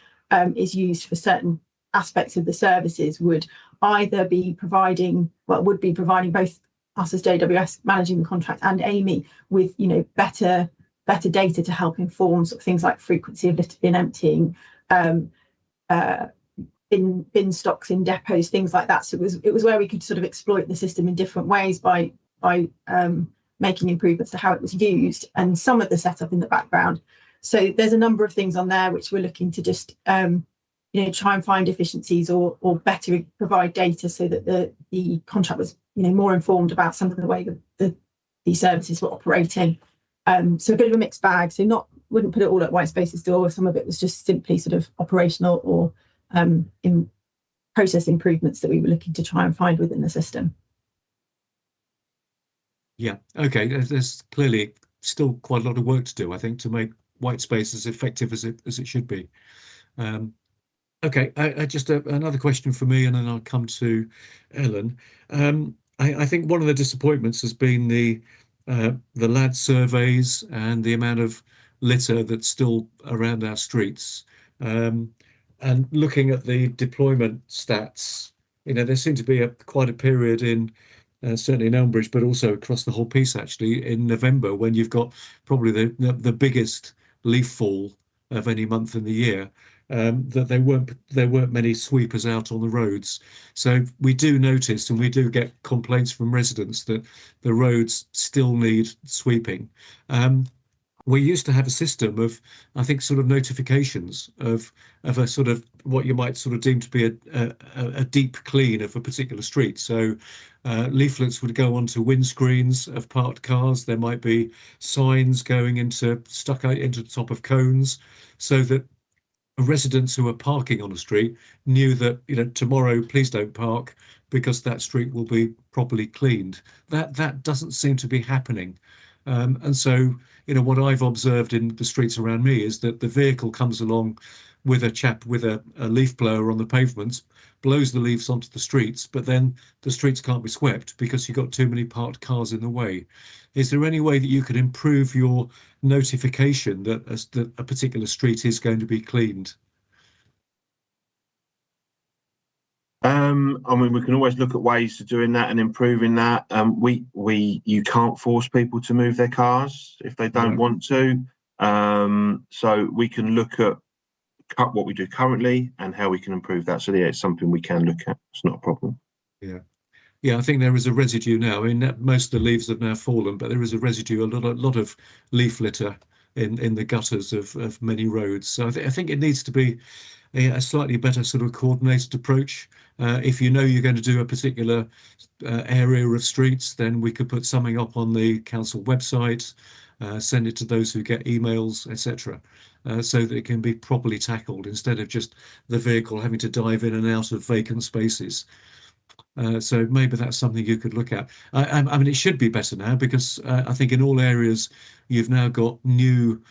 is used for certain aspects of the services would either be providing both us as JWS managing the contract and Amey with better data to help inform sort of things like frequency of litter bin emptying, bin stocks in depots, things like that. So it was where we could sort of exploit the system in different ways by making improvements to how it was used and some of the setup in the background. So there's a number of things on there which we're looking to just try and find efficiencies or better provide data so that the contract was more informed about some of the way the these services were operating. So a bit of a mixed bag. So wouldn't put it all at Whitespace's door. Some of it was just simply sort of operational or in process improvements that we were looking to try and find within the system. Yeah, okay. There's clearly still quite a lot of work to do, I think, to make Whitespace as effective as it should be. Okay, just another question for me, and then I'll come to Ellen. I think one of the disappointments has been the LAD surveys and the amount of litter that's still around our streets. And looking at the deployment stats, there seemed to be quite a period in certainly in Elmbridge, but also across the whole piece actually in November, when you've got probably the biggest leaf fall of any month in the year. That there weren't many sweepers out on the roads. So we do notice, and we do get complaints from residents that the roads still need sweeping. We used to have a system of, I think, sort of notifications of a sort of what you might sort of deem to be a deep clean of a particular street. So leaflets would go onto windscreens of parked cars. There might be signs going stuck out into the top of cones, so that residents who are parking on a street knew that tomorrow please don't park, because that street will be properly cleaned. That doesn't seem to be happening. And so, what I've observed in the streets around me is that the vehicle comes along with a chap with a leaf blower on the pavements, blows the leaves onto the streets, but then the streets can't be swept because you've got too many parked cars in the way. Is there any way that you could improve your notification that a particular street is going to be cleaned? I mean, we can always look at ways of doing that and improving that. You can't force people to move their cars if they don't want to. So we can look at what we do currently and how we can improve that. So yeah, it's something we can look at. It's not a problem. Yeah, I think there is a residue now. I mean, most of the leaves have now fallen, but there is a residue, a lot of leaf litter in the gutters of many roads. So I think it needs to be a slightly better sort of coordinated approach. If you're going to do a particular area of streets, then we could put something up on the council website, send it to those who get emails, etc., so that it can be properly tackled, instead of just the vehicle having to dive in and out of vacant spaces. So maybe that's something you could look at. I mean, it should be better now, because I think in all areas you've now got new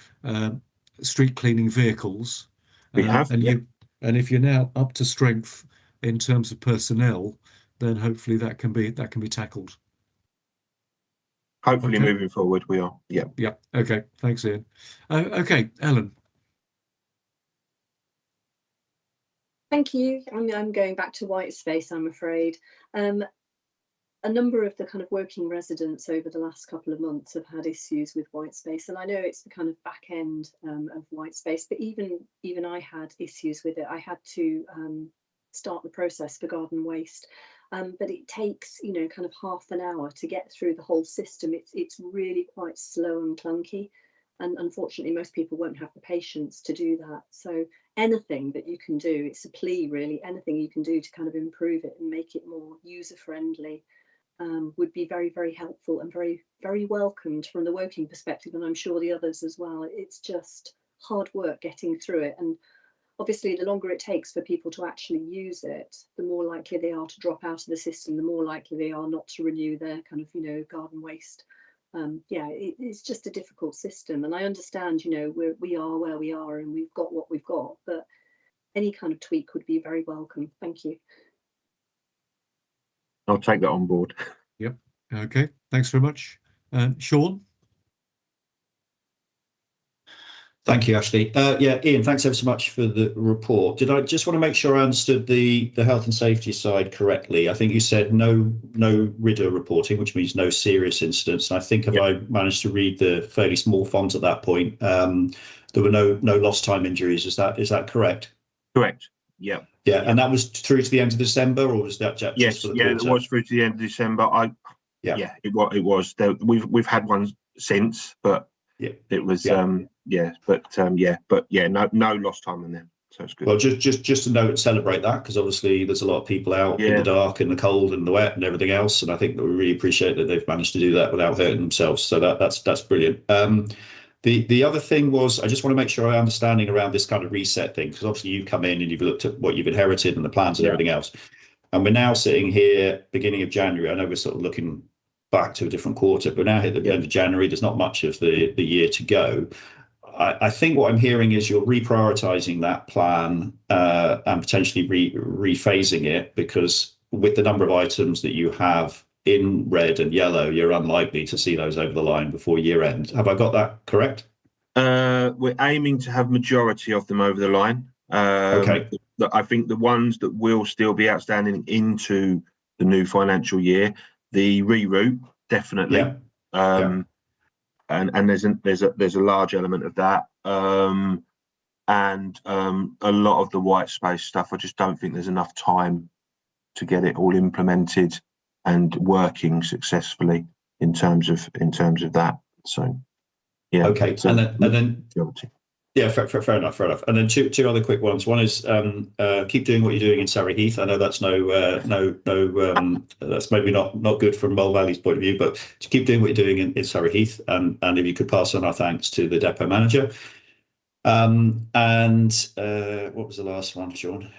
street cleaning vehicles. We have, and if you're now up to strength in terms of personnel, then hopefully that can be tackled. Hopefully, moving forward, we are. Yeah. Okay. Thanks, Ian. Okay, Ellen. Thank you. I'm going back to Whitespace, I'm afraid. A number of the kind of working residents over the last couple of months have had issues with Whitespace, and I know it's the kind of back end of Whitespace, but even I had issues with it. I had to start the process for garden waste, but it takes kind of half an hour to get through the whole system. It's really quite slow and clunky, and unfortunately most people won't have the patience to do that. So anything that you can do, it's a plea really, anything you can do to kind of improve it and make it more user friendly would be very, very helpful and very, very welcomed from the Woking perspective, and I'm sure the others as well. It's just hard work getting through it, and obviously the longer it takes for people to actually use it, the more likely they are to drop out of the system, the more likely they are not to renew their kind of garden waste. It's just a difficult system, and I understand we are where we are and we've got what we've got, but any kind of tweak would be very welcome. Thank you. I'll take that on board. Yep. Okay. Thanks very much. Sean? Thank you, Ashley. Ian, thanks ever so much for the report. Did I just want to make sure I understood the health and safety side correctly? I think you said no RIDA reporting, which means no serious incidents. And I think if I managed to read the fairly small font at that point, there were no lost time injuries. Is that correct? Correct. Yeah. Yeah, and that was through to the end of December, or was that just yes? For the it was through to the end of December. It was. We've had one since, but it was no lost time in there. So it's good. Well, just to note and celebrate that, because obviously there's a lot of people out in the dark and the cold and the wet and everything else, and I think that we really appreciate that they've managed to do that without hurting themselves. So that's brilliant. The other thing was, I just want to make sure I'm understanding around this kind of reset thing, because obviously you've come in and you've looked at what you've inherited and the plans and everything else, and we're now sitting here beginning of January. I know we're sort of looking back to a different quarter, but now at the end of January, there's not much of the year to go. I think what I'm hearing is you're reprioritizing that plan and potentially rephasing it, because with the number of items that you have in red and yellow, you're unlikely to see those over the line before year end. Have I got that correct? We're aiming to have majority of them over the line. Okay. I think the ones that will still be outstanding into the new financial year, the reroute, definitely. And there's a large element of that, and a lot of the white space stuff. I just don't think there's enough time to get it all implemented and working successfully in terms of that. So, yeah. Okay, so, and then majority. Yeah, fair enough. And then two other quick ones. One is keep doing what you're doing in Surrey Heath. I know that's that's maybe not good from Mole Valley's point of view, but to keep doing what you're doing in Surrey Heath, and if you could pass on our thanks to the depot manager. And what was the last one, Sean?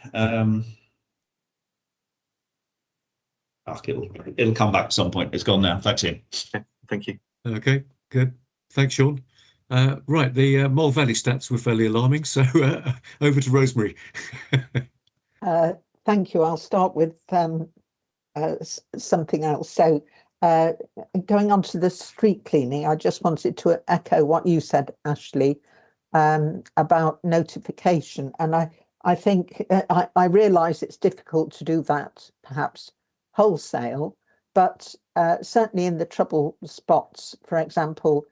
It'll come back at some point. It's gone now. Thanks, Ian. Thank you. Okay, good. Thanks, Sean. Right, the Mole Valley stats were fairly alarming, so over to Rosemary. Thank you. I'll start with something else. So going on to the street cleaning, I just wanted to echo what you said, Ashley, about notification. And I think I realise it's difficult to do that perhaps wholesale, but certainly in the trouble spots, for example,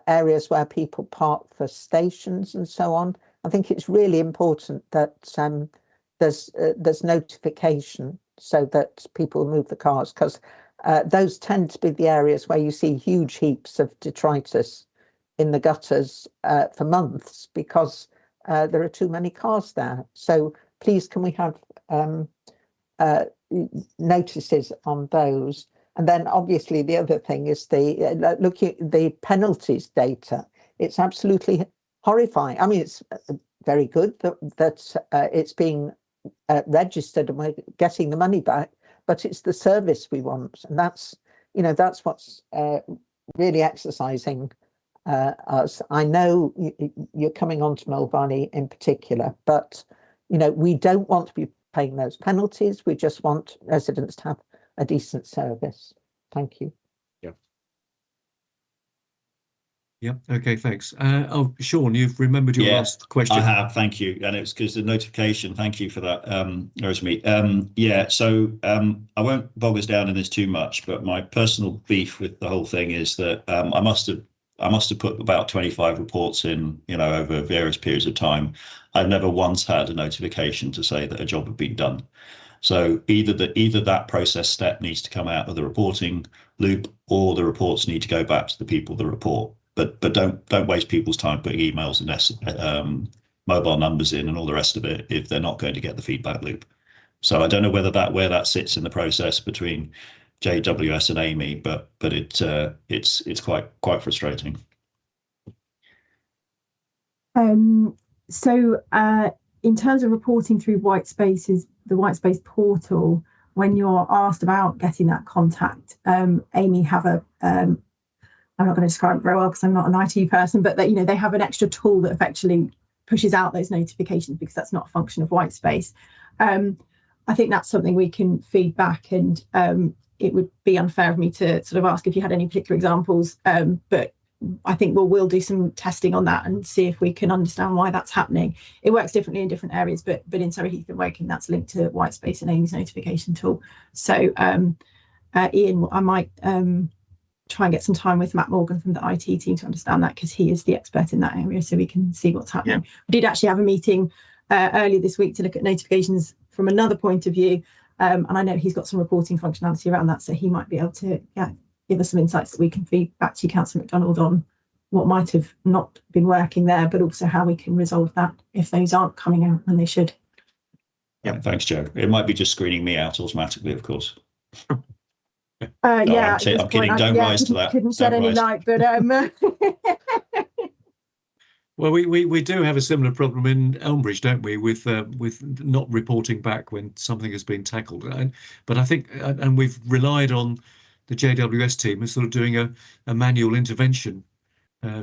areas where people park for stations and so on. I think it's really important that there's notification so that people move the cars, because those tend to be the areas where you see huge heaps of detritus in the gutters for months because there are too many cars there. So please, can we have notices on those? And then obviously the other thing is looking at the penalties data. It's absolutely horrifying. I mean, it's very good that it's being registered and we're getting the money back, but it's the service we want, and that's what's really exercising us. I know you're coming on to Mole Valley in particular, but we don't want to be paying those penalties. We just want residents to have a decent service. Thank you. Yeah. Okay. Thanks. Sean, you've remembered your last question. I have. Thank you. And it was because the notification. Thank you for that, Rosemary. So I won't bog us down in this too much, but my personal beef with the whole thing is that I must have put about 25 reports in, over various periods of time. I've never once had a notification to say that a job had been done. So either that process step needs to come out of the reporting loop, or the reports need to go back to the people that report. But don't waste people's time putting emails and mobile numbers in and all the rest of it if they're not going to get the feedback loop. So I don't know where that sits in the process between JWS and Amy, but it's quite frustrating. So in terms of reporting through white spaces, the white space portal, when you're asked about getting that contact, Amy have I'm not going to describe it very well because I'm not an IT person, but they have an extra tool that effectively pushes out those notifications, because that's not a function of white space. I think that's something we can feed back, and it would be unfair of me to sort of ask if you had any particular examples, but I think we'll do some testing on that and see if we can understand why that's happening. It works differently in different areas, but in Surrey Heath and Woking, that's linked to white space and Amy's notification tool. So Ian, I might try and get some time with Matt Morgan from the IT team to understand that, because he is the expert in that area, so we can see what's happening. Yeah. We did actually have a meeting earlier this week to look at notifications from another point of view, and I know he's got some reporting functionality around that, so he might be able to give us some insights that we can feed back to you, Councillor MacDonald, on what might have not been working there, but also how we can resolve that if those aren't coming out when they should. Yeah, thanks, Jo. It might be just screening me out automatically, of course. Yeah, I'm kidding. Don't rise to that. Couldn't shed any light, but Well, we do have a similar problem in Elmbridge, don't we, with not reporting back when something has been tackled. But I think, and we've relied on the JWS team as sort of doing a manual intervention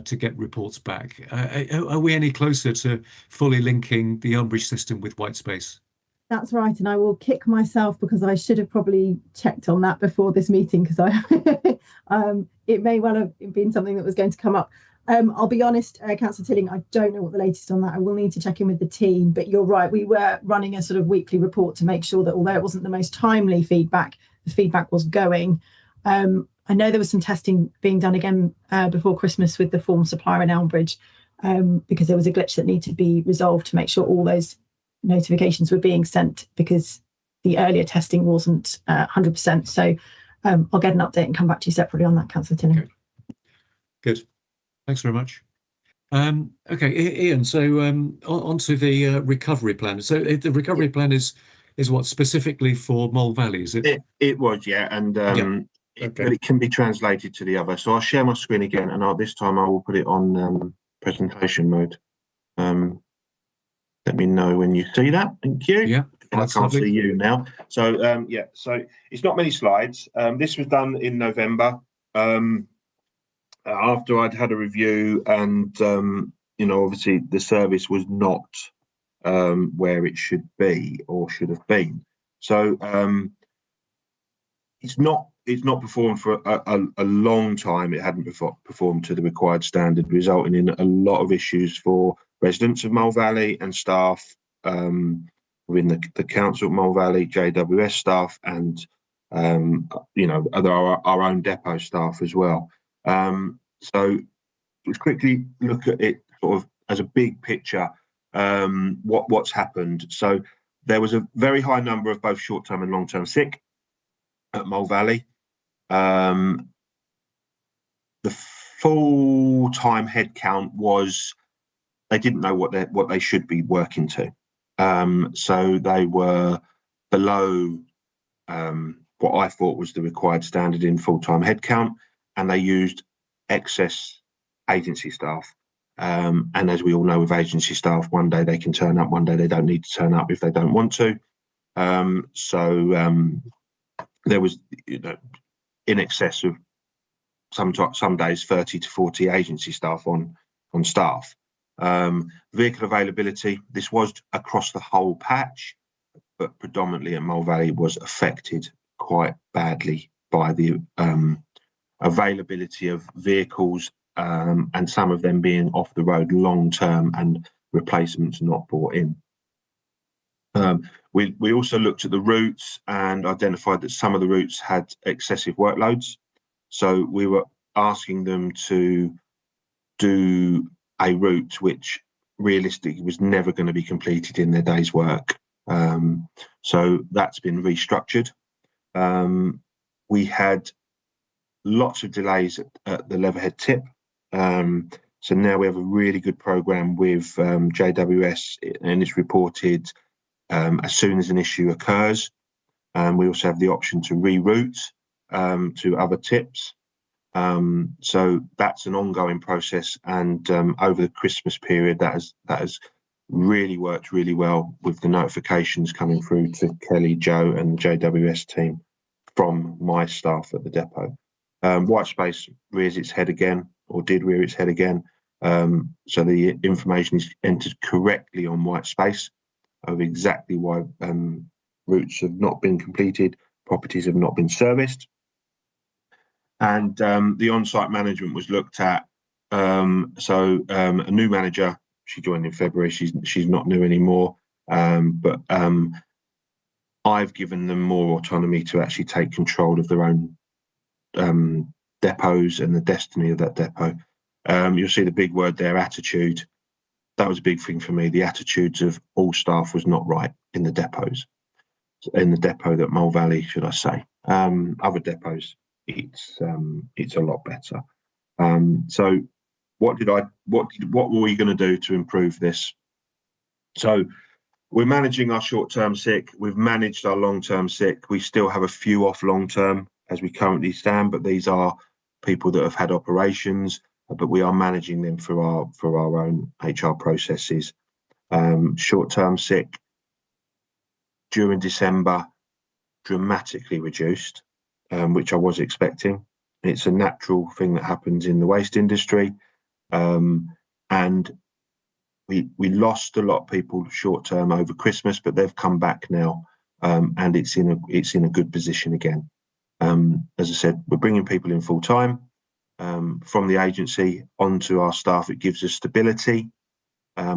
to get reports back. Are we any closer to fully linking the Elmbridge system with Whitespace? That's right, and I will kick myself because I should have probably checked on that before this meeting, because it may well have been something that was going to come up. I'll be honest, Councillor Tilling, I don't know what the latest on that. I will need to check in with the team, but you're right. We were running a sort of weekly report to make sure that although it wasn't the most timely feedback, the feedback was going. I know there was some testing being done again before Christmas with the form supplier in Elmbridge, because there was a glitch that needed to be resolved to make sure all those notifications were being sent, because the earlier testing wasn't 100%. So I'll get an update and come back to you separately on that, Councillor Tilling. Okay. Good. Thanks very much. Okay, Ian, so on to the recovery plan. So the recovery plan is what, specifically for Mole Valley, is it? It was, yeah, and Okay. but it can be translated to the other. So I'll share my screen again, and this time I will put it on presentation mode. Let me know when you see that. Thank you. Yeah, I can't see you now. So yeah, so it's not many slides. This was done in November. After I'd had a review, and obviously the service was not where it should be or should have been. So it's not performed for a long time. It hadn't performed to the required standard, resulting in a lot of issues for residents of Mole Valley and staff within the council of Mole Valley, JWS staff, and our own depot staff as well. So let's quickly look at it sort of as a big picture, what's happened. So there was a very high number of both short-term and long-term sick at Mole Valley. The full-time headcount was, they didn't know what they should be working to. So they were below what I thought was the required standard in full-time headcount, and they used excess agency staff. And as we all know, with agency staff, one day they can turn up, one day they don't need to turn up if they don't want to. There was, in excess of some days 30 to 40 agency staff on staff. Vehicle availability, this was across the whole patch, but predominantly at Mole Valley was affected quite badly by the availability of vehicles, and some of them being off the road long term and replacements not brought in. We also looked at the routes and identified that some of the routes had excessive workloads. So we were asking them to do a route which realistically was never going to be completed in their day's work. So that's been restructured. We had lots of delays at the Leatherhead tip. So now we have a really good program with JWS, and it's reported as soon as an issue occurs. We also have the option to reroute to other tips. So that's an ongoing process, and over the Christmas period, that has really worked really well with the notifications coming through to Kelly, Joe, and the JWS team from my staff at the depot. Whitespace rears its head again, or did rear its head again. So the information is entered correctly on Whitespace of exactly why routes have not been completed, properties have not been serviced. And the on-site management was looked at. A new manager, she joined in February, she's not new anymore, but I've given them more autonomy to actually take control of their own depots and the destiny of that depot. You'll see the big word there, attitude. That was a big thing for me. The attitudes of all staff was not right in the depots, in the depot that Mole Valley, should I say. Other depots, it's a lot better. So what were we going to do to improve this? So we're managing our short-term sick. We've managed our long-term sick. We still have a few off long-term as we currently stand, but these are people that have had operations, but we are managing them through our own HR processes. Short-term sick during December dramatically reduced, which I was expecting. It's a natural thing that happens in the waste industry, and we lost a lot of people short-term over Christmas, but they've come back now, and it's in a good position again. As I said, we're bringing people in full-time from the agency onto our staff. It gives us stability.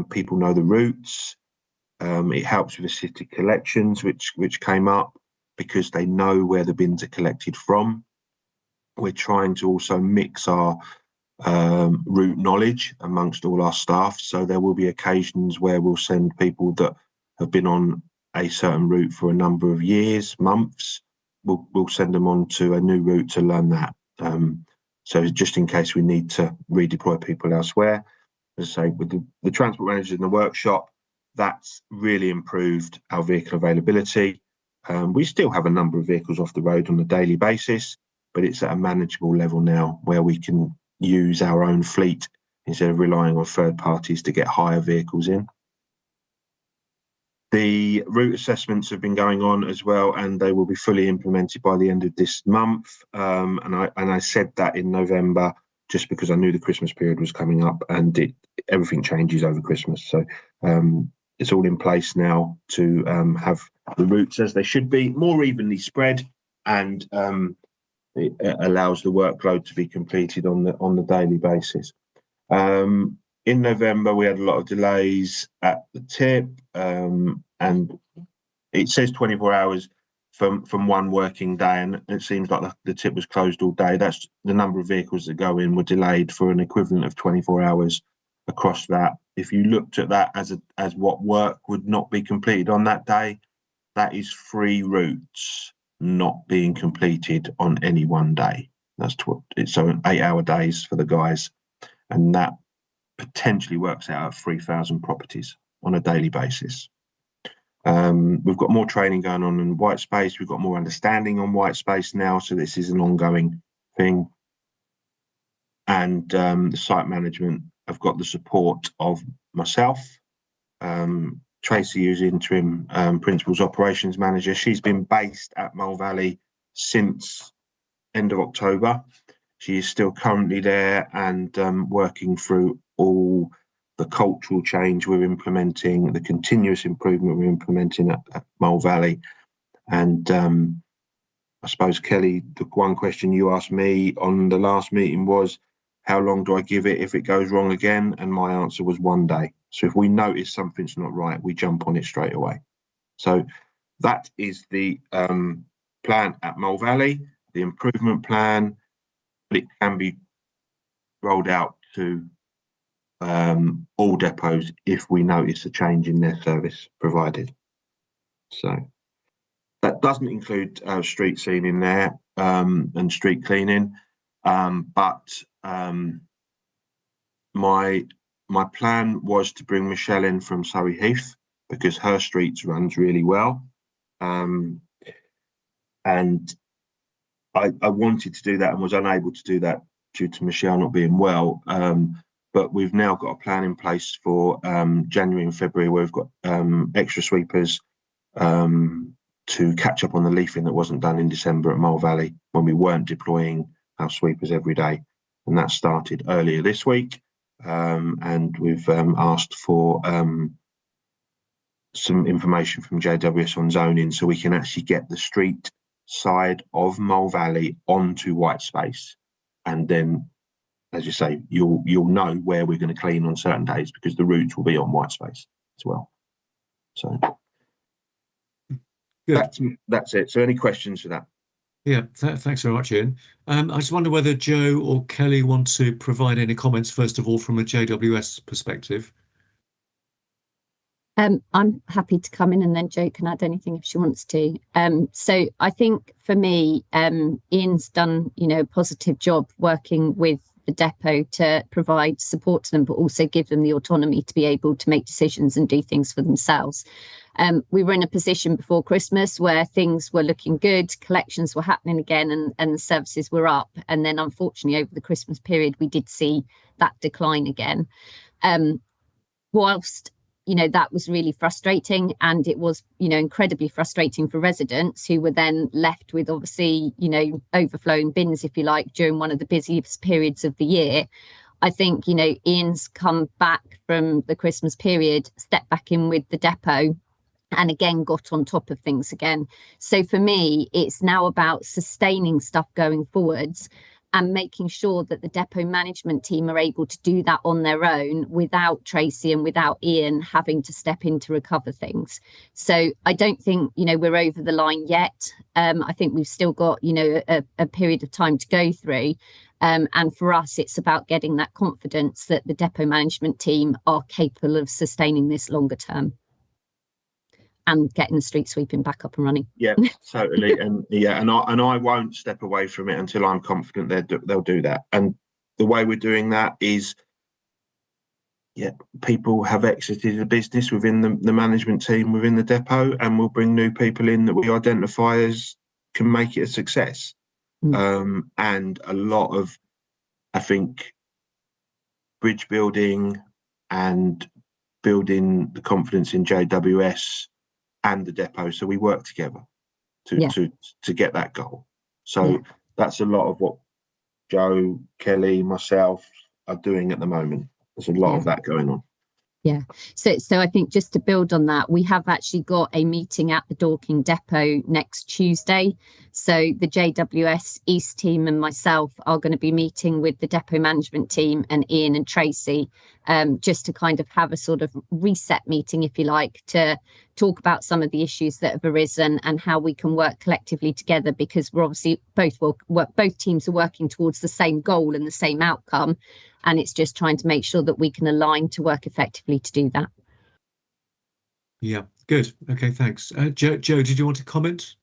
People know the routes. It helps with assisted collections, which came up because they know where the bins are collected from. We're trying to also mix our route knowledge amongst all our staff. So there will be occasions where we'll send people that have been on a certain route for a number of years, months. We'll send them on to a new route to learn that. So just in case we need to redeploy people elsewhere. As I say, with the transport managers in the workshop, that's really improved our vehicle availability. We still have a number of vehicles off the road on a daily basis, but it's at a manageable level now where we can use our own fleet instead of relying on third parties to get hire vehicles in. The route assessments have been going on as well, and they will be fully implemented by the end of this month. And I said that in November just because I knew the Christmas period was coming up, and everything changes over Christmas. So it's all in place now to have the routes as they should be, more evenly spread, and it allows the workload to be completed on the daily basis. In November, we had a lot of delays at the tip, and it says 24 hours from one working day, and it seems like the tip was closed all day. That's the number of vehicles that go in were delayed for an equivalent of 24 hours across that. If you looked at that as what work would not be completed on that day, that is 3 routes not being completed on any one day. That's so 8-hour days for the guys, and that potentially works out at 3,000 properties on a daily basis. We've got more training going on in white space. We've got more understanding on white space now, so this is an ongoing thing. And the site management have got the support of myself, Tracy, who's interim Principals Operations Manager. She's been based at Mole Valley since end of October. She is still currently there and working through all the cultural change we're implementing, the continuous improvement we're implementing at Mole Valley. And I suppose, Kelly, the one question you asked me on the last meeting was, how long do I give it if it goes wrong again? And my answer was 1 day. So if we notice something's not right, we jump on it straight away. So that is the plan at Mole Valley, the improvement plan, but it can be rolled out to all depots if we notice a change in their service provided. So that doesn't include street scene in there and street cleaning, but my plan was to bring Michelle in from Surrey Heath because her streets runs really well, and I wanted to do that and was unable to do that due to Michelle not being well. But we've now got a plan in place for January and February where we've got extra sweepers to catch up on the leafing that wasn't done in December at Mole Valley when we weren't deploying our sweepers every day. And that started earlier this week. And we've asked for some information from JWS on zoning so we can actually get the street side of Mole Valley onto white space. And then, as you say, you'll know where we're going to clean on certain days because the routes will be on white space as well. So that's it. So any questions for that? Yeah, thanks very much, Ian. I just wonder whether Joe or Kelly want to provide any comments, first of all, from a JWS perspective. I'm happy to come in and then Jo can add anything if she wants to. So I think for me, Ian's done, a positive job working with the depot to provide support to them, but also give them the autonomy to be able to make decisions and do things for themselves. We were in a position before Christmas where things were looking good, collections were happening again, and the services were up. And then unfortunately over the Christmas period, we did see that decline again. Whilst that was really frustrating, and it was, incredibly frustrating for residents who were then left with obviously, overflowing bins, if you like, during one of the busiest periods of the year. I think, Ian's come back from the Christmas period, stepped back in with the depot, and again got on top of things again. So for me, it's now about sustaining stuff going forwards and making sure that the depot management team are able to do that on their own without Tracy and without Ian having to step in to recover things. So I don't think, we're over the line yet. I think we've still got, a period of time to go through. And for us, it's about getting that confidence that the depot management team are capable of sustaining this longer term and getting the street sweeping back up and running. Yeah, totally. And I won't step away from it until I'm confident they'll do that. And the way we're doing that is, people have exited the business within the management team within the depot, and we'll bring new people in that we identify as can make it a success. And a lot of, I think, bridge building and building the confidence in JWS and the depot, so we work together to get that goal. So that's a lot of what Joe, Kelly, myself are doing at the moment. There's a lot of that going on. Yeah, so I think just to build on that, we have actually got a meeting at the Dorking depot next Tuesday. So the JWS East team and myself are going to be meeting with the depot management team and Ian and Tracy, just to kind of have a sort of reset meeting, if you like, to talk about some of the issues that have arisen and how we can work collectively together, because we're obviously both teams are working towards the same goal and the same outcome. And it's just trying to make sure that we can align to work effectively to do that. Yeah, good. Okay, thanks. Joe, did you want to comment?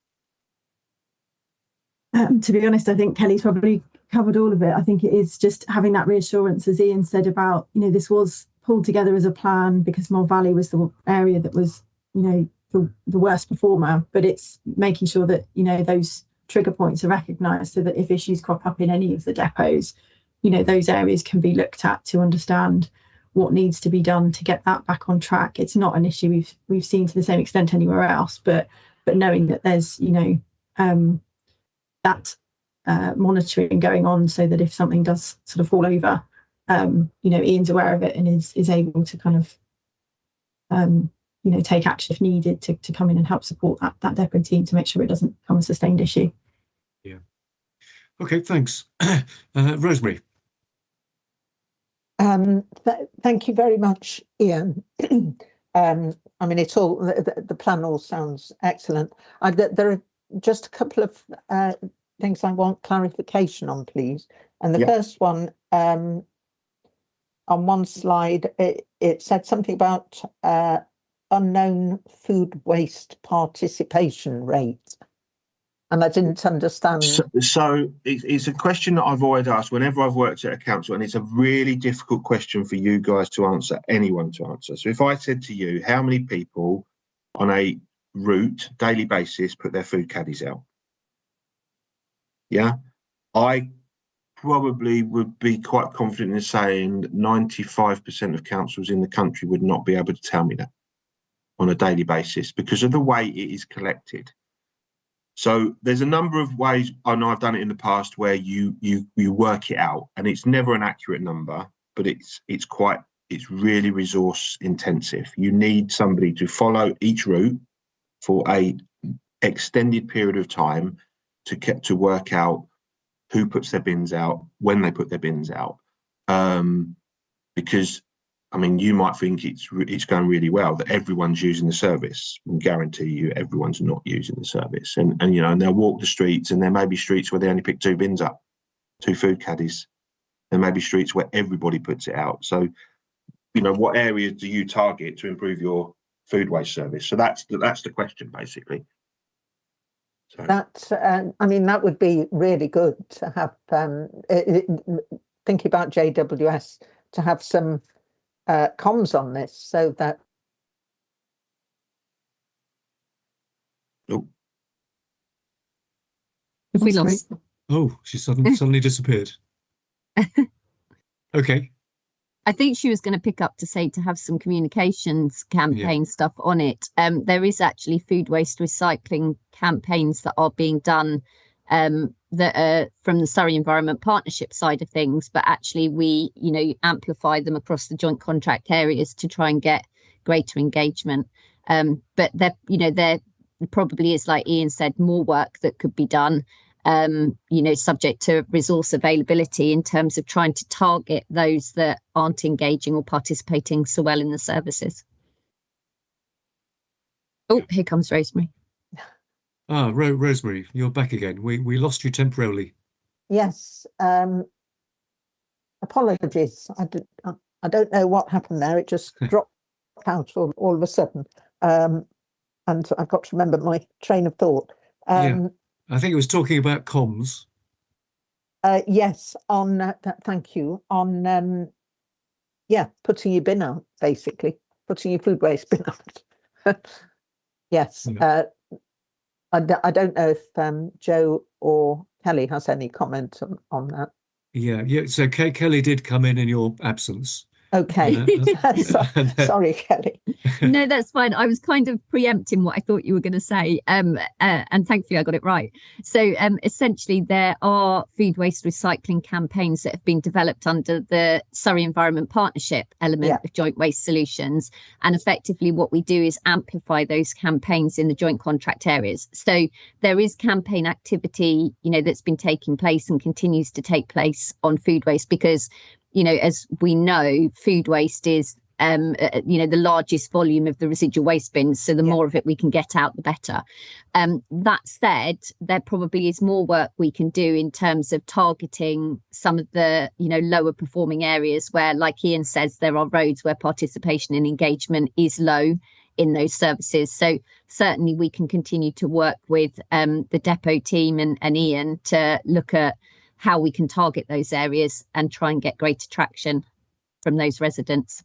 To be honest, I think Kelly's probably covered all of it. I think it is just having that reassurance, as Ian said, about, this was pulled together as a plan because Moore Valley was the area that was, the worst performer. But it's making sure that, those trigger points are recognised so that if issues crop up in any of the depots, those areas can be looked at to understand what needs to be done to get that back on track. It's not an issue we've seen to the same extent anywhere else, but knowing that there's that monitoring going on, so that if something does sort of fall over, Ian's aware of it and is able to kind of take action if needed to come in and help support that depot team to make sure it doesn't become a sustained issue. Yeah. Okay, thanks. Rosemary. Thank you very much, Ian. It's all the plan all sounds excellent. There are just a couple of things I want clarification on, please. And the first one, on one slide, it said something about unknown food waste participation rate. And I didn't understand. So it's a question that I've always asked whenever I've worked at a council, and it's a really difficult question for you guys to answer, anyone to answer. So if I said to you, how many people on a route, daily basis, put their food caddies out? Yeah, I probably would be quite confident in saying that 95% of councils in the country would not be able to tell me that on a daily basis because of the way it is collected. So there's a number of ways, I know I've done it in the past, where you work it out, and it's never an accurate number, but it's really resource intensive. You need somebody to follow each route for a extended period of time to work out who puts their bins out, when they put their bins out, because you might think it's going really well, that everyone's using the service. I can guarantee you everyone's not using the service. And they'll walk the streets, and there may be streets where they only pick 2 bins up, 2 food caddies. There may be streets where everybody puts it out. So, what areas do you target to improve your food waste service? So that's the question, basically. So. That would be really good to have thinking about JWS to have some comms on this so that. Oh, Have we lost? Oh, she suddenly disappeared. Okay. I think she was going to pick up to say to have some communications campaign stuff on it. There is actually food waste recycling campaigns that are being done that are from the Surrey Environment Partnership side of things, but actually we, amplify them across the joint contract areas to try and get greater engagement. But there probably is, like Ian said, more work that could be done. Subject to resource availability in terms of trying to target those that aren't engaging or participating so well in the services. Oh, here comes Rosemary. Ah, Rosemary, you're back again. We lost you temporarily. Yes. Apologies. I don't know what happened there. It just dropped out all of a sudden. And I've got to remember my train of thought. I think it was talking about comms. Yes, on thank you. On putting your bin out, basically. Putting your food waste bin out. Yes. Yeah. I don't know if Joe or Kelly has any comment on that. Yeah. So Kelly did come in your absence. Okay. Sorry, Kelly. No, that's fine. I was kind of preempting what I thought you were going to say, and thankfully I got it right. So essentially there are food waste recycling campaigns that have been developed under the Surrey Environment Partnership element of Joint Waste Solutions, and effectively what we do is amplify those campaigns in the joint contract areas. So there is campaign activity, that's been taking place and continues to take place on food waste, because as we know, food waste is, the largest volume of the residual waste bins. So the more of it we can get out, the better. That said, there probably is more work we can do in terms of targeting some of the, lower performing areas where, like Ian says, there are roads where participation and engagement is low in those services. So certainly we can continue to work with the depot team and Ian to look at how we can target those areas and try and get greater traction from those residents.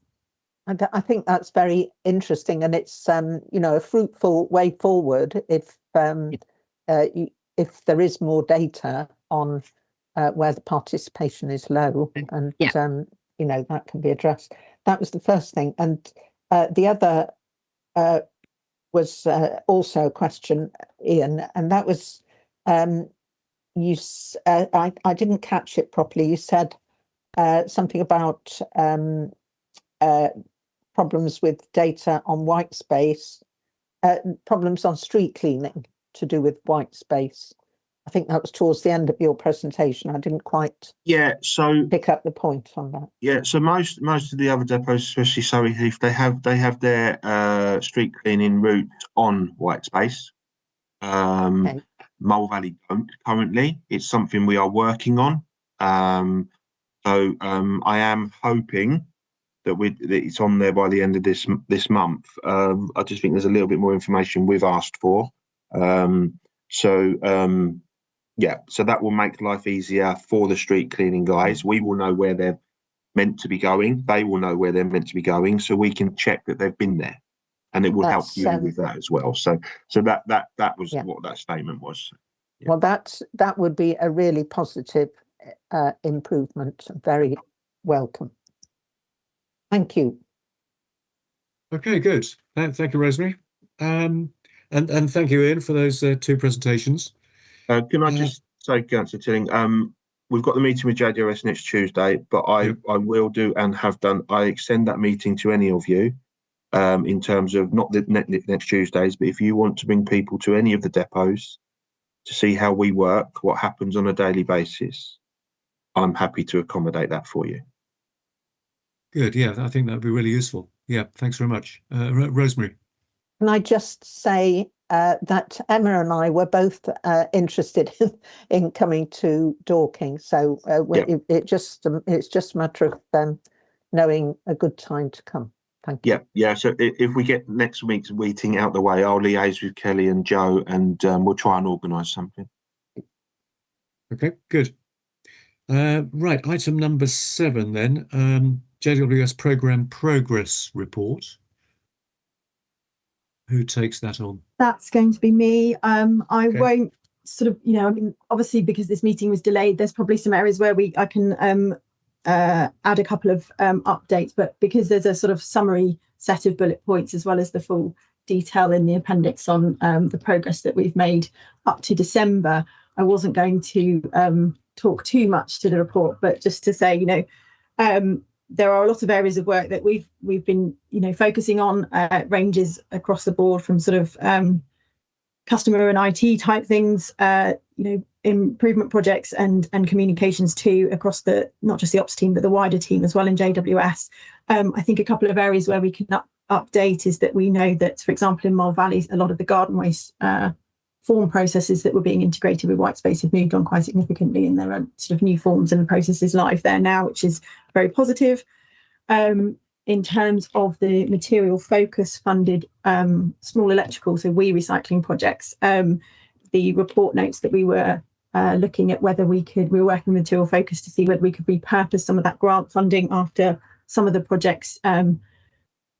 And I think that's very interesting, and it's a fruitful way forward if there is more data on where the participation is low, and that can be addressed. That was the first thing, and the other was also a question, Ian, and that was. I didn't catch it properly. You said something about problems with data on white space, problems on street cleaning to do with white space. I think that was towards the end of your presentation. I didn't quite pick up the point on that. Yeah, so most of the other depots, especially Surrey Heath, they have their street cleaning routes on white space. Okay. Mole Valley don't currently. It's something we are working on. So I am hoping that it's on there by the end of this month. I just think there's a little bit more information we've asked for. So that will make life easier for the street cleaning guys. We will know where they're meant to be going. They will know where they're meant to be going, so we can check that they've been there. And it will help you with that as well. So that was what that statement was. Yeah. Well, that would be a really positive improvement. Very welcome. Thank you. Okay, good. Thank you, Rosemary. And thank you, Ian, for those two presentations. Can I just say, Councillor Tilling, we've got the meeting with JWS next Tuesday, but I will do and have done. I extend that meeting to any of you. In terms of not the next Tuesdays, but if you want to bring people to any of the depots to see how we work, what happens on a daily basis, I'm happy to accommodate that for you. Good. Yeah, I think that would be really useful. Yeah, thanks very much. Rosemary. Can I just say that Emma and I were both interested in coming to Dorking, so it's just a matter of knowing a good time to come. Thank you. Yeah. So if we get next week's meeting out the way, I'll liaise with Kelly and Joe, and we'll try and organise something. Okay, good. Right, item number 7 then, JWS Programme Progress Report. Who takes that on? That's going to be me. I Okay. won't sort of, I mean, obviously because this meeting was delayed, there's probably some areas where I can add a couple of updates, but because there's a sort of summary set of bullet points as well as the full detail in the appendix on the progress that we've made up to December, I wasn't going to talk too much to the report, but just to say, there are a lot of areas of work that we've been, focusing on, ranges across the board from sort of customer and IT type things, improvement projects and communications too across not just the ops team, but the wider team as well in JWS. I think a couple of areas where we can update is that we know that, for example, in Mole Valley, a lot of the garden waste form processes that were being integrated with Whitespace have moved on quite significantly, and there are sort of new forms and processes live there now, which is very positive. In terms of the material focus funded small electrical, so recycling projects, the report notes that we were looking at whether we were working with material focus to see whether we could repurpose some of that grant funding after some of the projects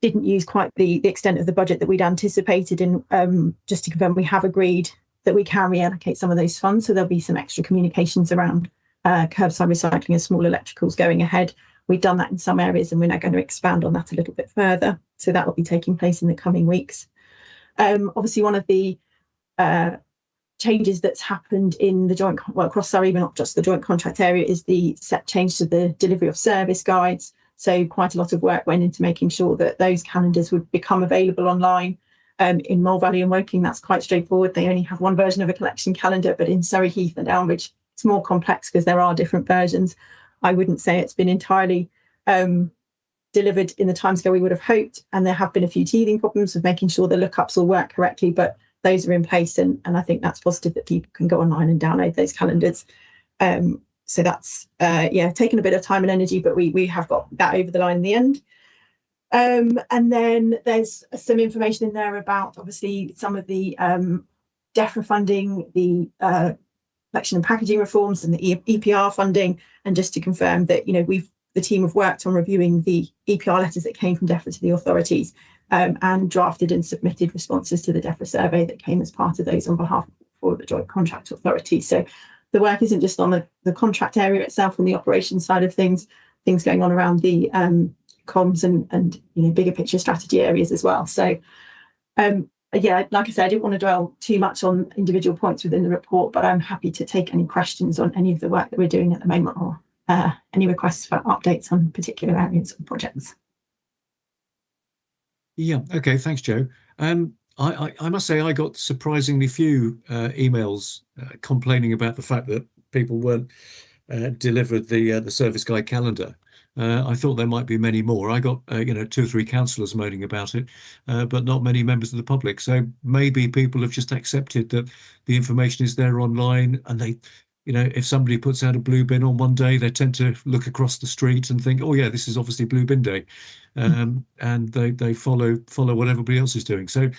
didn't use quite the extent of the budget that we'd anticipated. And just to confirm, we have agreed that we can reallocate some of those funds. So there'll be some extra communications around curbside recycling and small electricals going ahead. We've done that in some areas and we're now going to expand on that a little bit further. So that will be taking place in the coming weeks. Obviously, one of the changes that's happened in the across Surrey, but not just the joint contract area, is the set change to the delivery of service guides. So quite a lot of work went into making sure that those calendars would become available online. In Mole Valley and Woking, that's quite straightforward. They only have one version of a collection calendar, but in Surrey Heath and Elmridge, it's more complex because there are different versions. I wouldn't say it's been entirely delivered in the timescale we would have hoped, and there have been a few teething problems of making sure the lookups will work correctly, but those are in place, and I think that's positive that people can go online and download those calendars. So that's taken a bit of time and energy, but we have got that over the line in the end. And then there's some information in there about obviously some of the DEFRA funding, the collection and packaging reforms, and the EPR funding. And just to confirm that the team have worked on reviewing the EPR letters that came from DEFRA to the authorities, and drafted and submitted responses to the DEFRA survey that came as part of those on behalf of the Joint Contract Authority. So the work isn't just on the contract area itself and the operations side of things going on around the comms and bigger picture strategy areas as well. So like I said, I didn't want to dwell too much on individual points within the report, but I'm happy to take any questions on any of the work that we're doing at the moment, or any requests for updates on particular areas or projects. Yeah, okay, thanks, Jo. I must say I got surprisingly few emails complaining about the fact that people weren't delivered the service guide calendar. I thought there might be many more. I got 2 or 3 councillors moaning about it, but not many members of the public. So maybe people have just accepted that the information is there online, and they, if somebody puts out a blue bin on one day, they tend to look across the street and think, oh yeah, this is obviously blue bin day, and they follow what everybody else is doing. So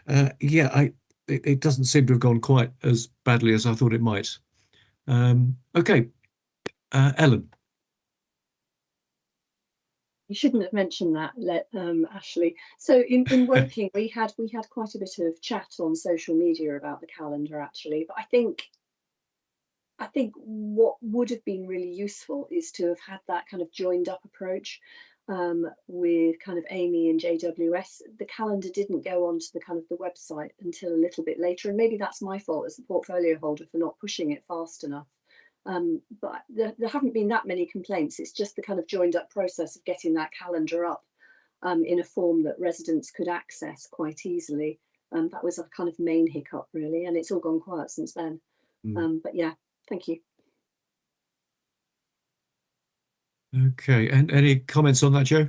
it doesn't seem to have gone quite as badly as I thought it might. Okay, Ellen. You shouldn't have mentioned that, Ashley. So in Woking, we had quite a bit of chat on social media about the calendar, actually. But I think what would have been really useful is to have had that kind of joined up approach with kind of Amy and JWS. The calendar didn't go onto the kind of the website until a little bit later, and maybe that's my fault as the portfolio holder for not pushing it fast enough. But there haven't been that many complaints. It's just the kind of joined up process of getting that calendar up in a form that residents could access quite easily. That was a kind of main hiccup, really, and it's all gone quiet since then. But yeah, thank you. Okay, and any comments on that, Jo?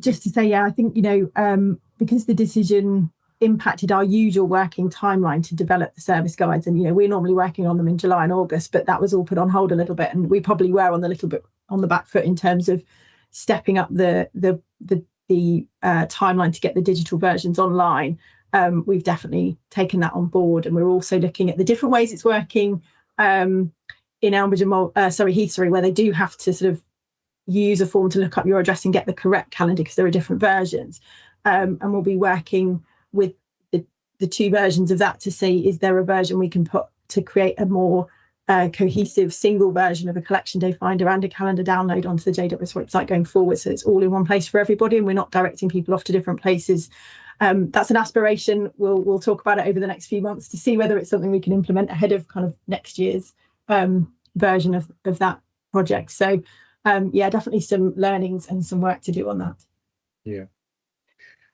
Just to say, I think, because the decision impacted our usual working timeline to develop the service guides, and we're normally working on them in July and August, but that was all put on hold a little bit, and we probably were on a little bit on the back foot in terms of stepping up the timeline to get the digital versions online. We've definitely taken that on board, and we're also looking at the different ways it's working in Elmbridge and Heathbury, where they do have to sort of use a form to look up your address and get the correct calendar because there are different versions. And we'll be working with the two versions of that to see, is there a version we can put to create a more cohesive single version of a collection day finder and a calendar download onto the JWS website going forward, so it's all in one place for everybody and we're not directing people off to different places. That's an aspiration. We'll talk about it over the next few months to see whether it's something we can implement ahead of kind of next year's version of that project. So yeah, definitely some learnings and some work to do on that. Yeah,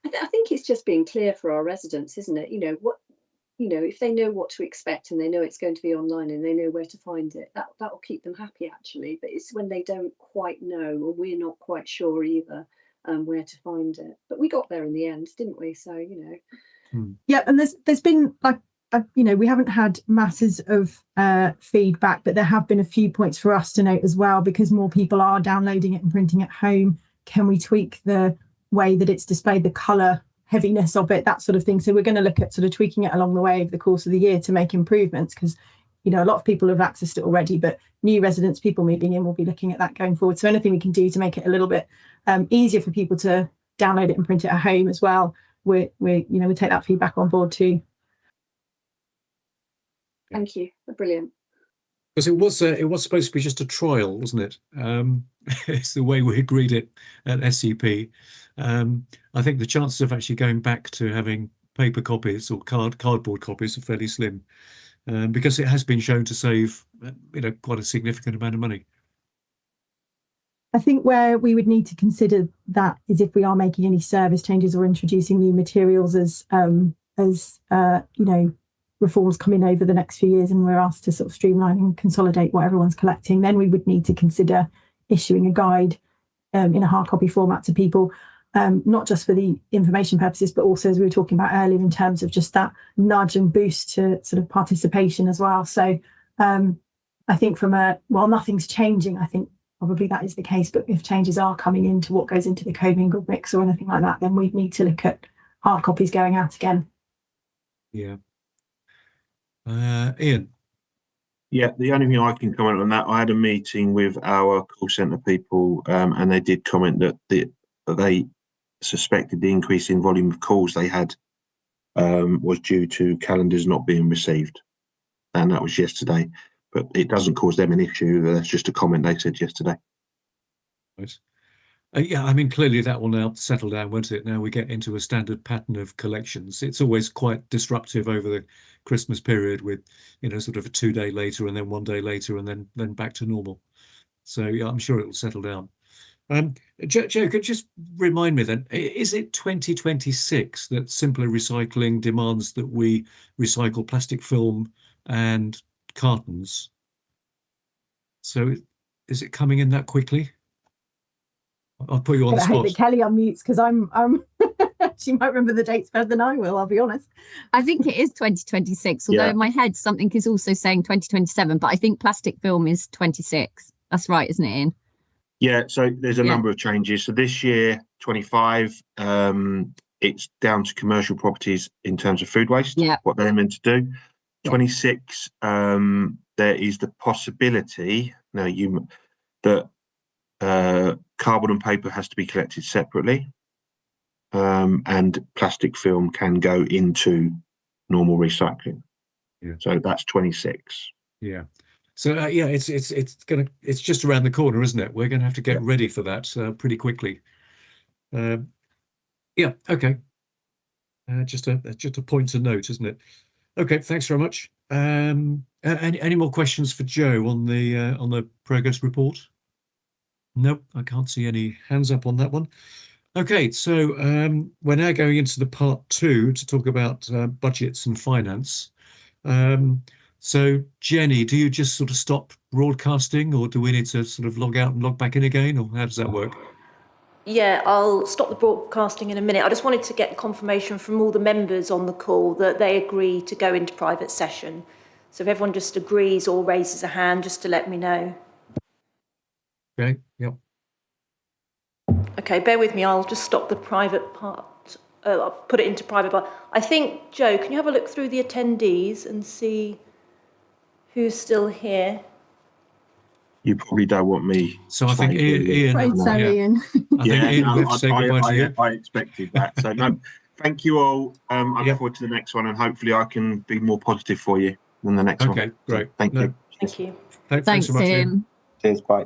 I think it's just being clear for our residents, isn't it? If they know what to expect and they know it's going to be online and they know where to find it, that will keep them happy actually. But it's when they don't quite know, or we're not quite sure either, where to find it. But we got there in the end, didn't we? So Yeah, and there's been like we haven't had masses of feedback, but there have been a few points for us to note as well, because more people are downloading it and printing at home. Can we tweak the way that it's displayed, the colour heaviness of it, that sort of thing? So we're going to look at sort of tweaking it along the way over the course of the year to make improvements, because a lot of people have accessed it already, but new residents, people moving in, will be looking at that going forward. So anything we can do to make it a little bit easier for people to download it and print it at home as well, we take that feedback on board too. Thank you. Brilliant. because it was supposed to be just a trial, wasn't it? It's the way we agreed it at SCP. I think the chances of actually going back to having paper copies or cardboard copies are fairly slim, because it has been shown to save quite a significant amount of money. I think where we would need to consider that is if we are making any service changes or introducing new materials as reforms come in over the next few years, and we're asked to sort of streamline and consolidate what everyone's collecting, then we would need to consider issuing a guide in a hard copy format to people, not just for the information purposes, but also, as we were talking about earlier, in terms of just that nudge and boost to sort of participation as well. So I think while nothing's changing, I think probably that is the case, but if changes are coming into what goes into the commingled mix or anything like that, then we'd need to look at hard copies going out again. Yeah. Ian. Yeah, the only thing I can comment on that, I had a meeting with our call centre people, and they did comment that they suspected the increase in volume of calls they had was due to calendars not being received, and that was yesterday. But it doesn't cause them an issue. That's just a comment they said yesterday. Right. Yeah, I mean, clearly that will now settle down, won't it? Now we get into a standard pattern of collections. It's always quite disruptive over the Christmas period with, sort of a 2 day later and then 1 day later and then back to normal. So yeah, I'm sure it will settle down. Joe, could you just remind me then, is it 2026 that Simpler Recycling demands that we recycle plastic film and cartons? So is it coming in that quickly? I'll put you on the spot. I hate that Kelly unmutes because I'm she might remember the dates better than I will, I'll be honest. I think it is 2026, although in my head something is also saying 2027, but I think plastic film is 26. That's right, isn't it, Ian? Yeah, so there's a number of changes. So this year, 25, it's down to commercial properties in terms of food waste, what they're meant to do. 26, there is the possibility that cardboard and paper has to be collected separately, and plastic film can go into normal recycling. Yeah. So that's 26. Yeah. So it's just around the corner, isn't it? We're going to have to get ready for that pretty quickly. Yeah. Okay. Just a point to note, isn't it? Okay. Thanks very much. Any more questions for Joe on the progress report? Nope, I can't see any hands up on that one. Okay, so we're now going into the part 2 to talk about budgets and finance. So Jenny, do you just sort of stop broadcasting, or do we need to sort of log out and log back in again, or how does that work? Yeah, I'll stop the broadcasting in a minute. I just wanted to get confirmation from all the members on the call that they agree to go into private session. So if everyone just agrees or raises a hand, just to let me know. Okay, yep. Okay, bear with me. I'll just stop the private part. I'll put it into private part. I think, Joe, can you have a look through the attendees and see who's still here? You probably don't want me. So I think saying Ian, Right, so yeah, Ian. I think Ian will have to say goodbye to you. I expected that. So no, thank you all. I look Yep. forward to the next one, and hopefully I can be more positive for you than the next one. Okay, great. Thank No, you. Thank you. Thanks Thanks, so much, Ian. Ian. Cheers. Bye.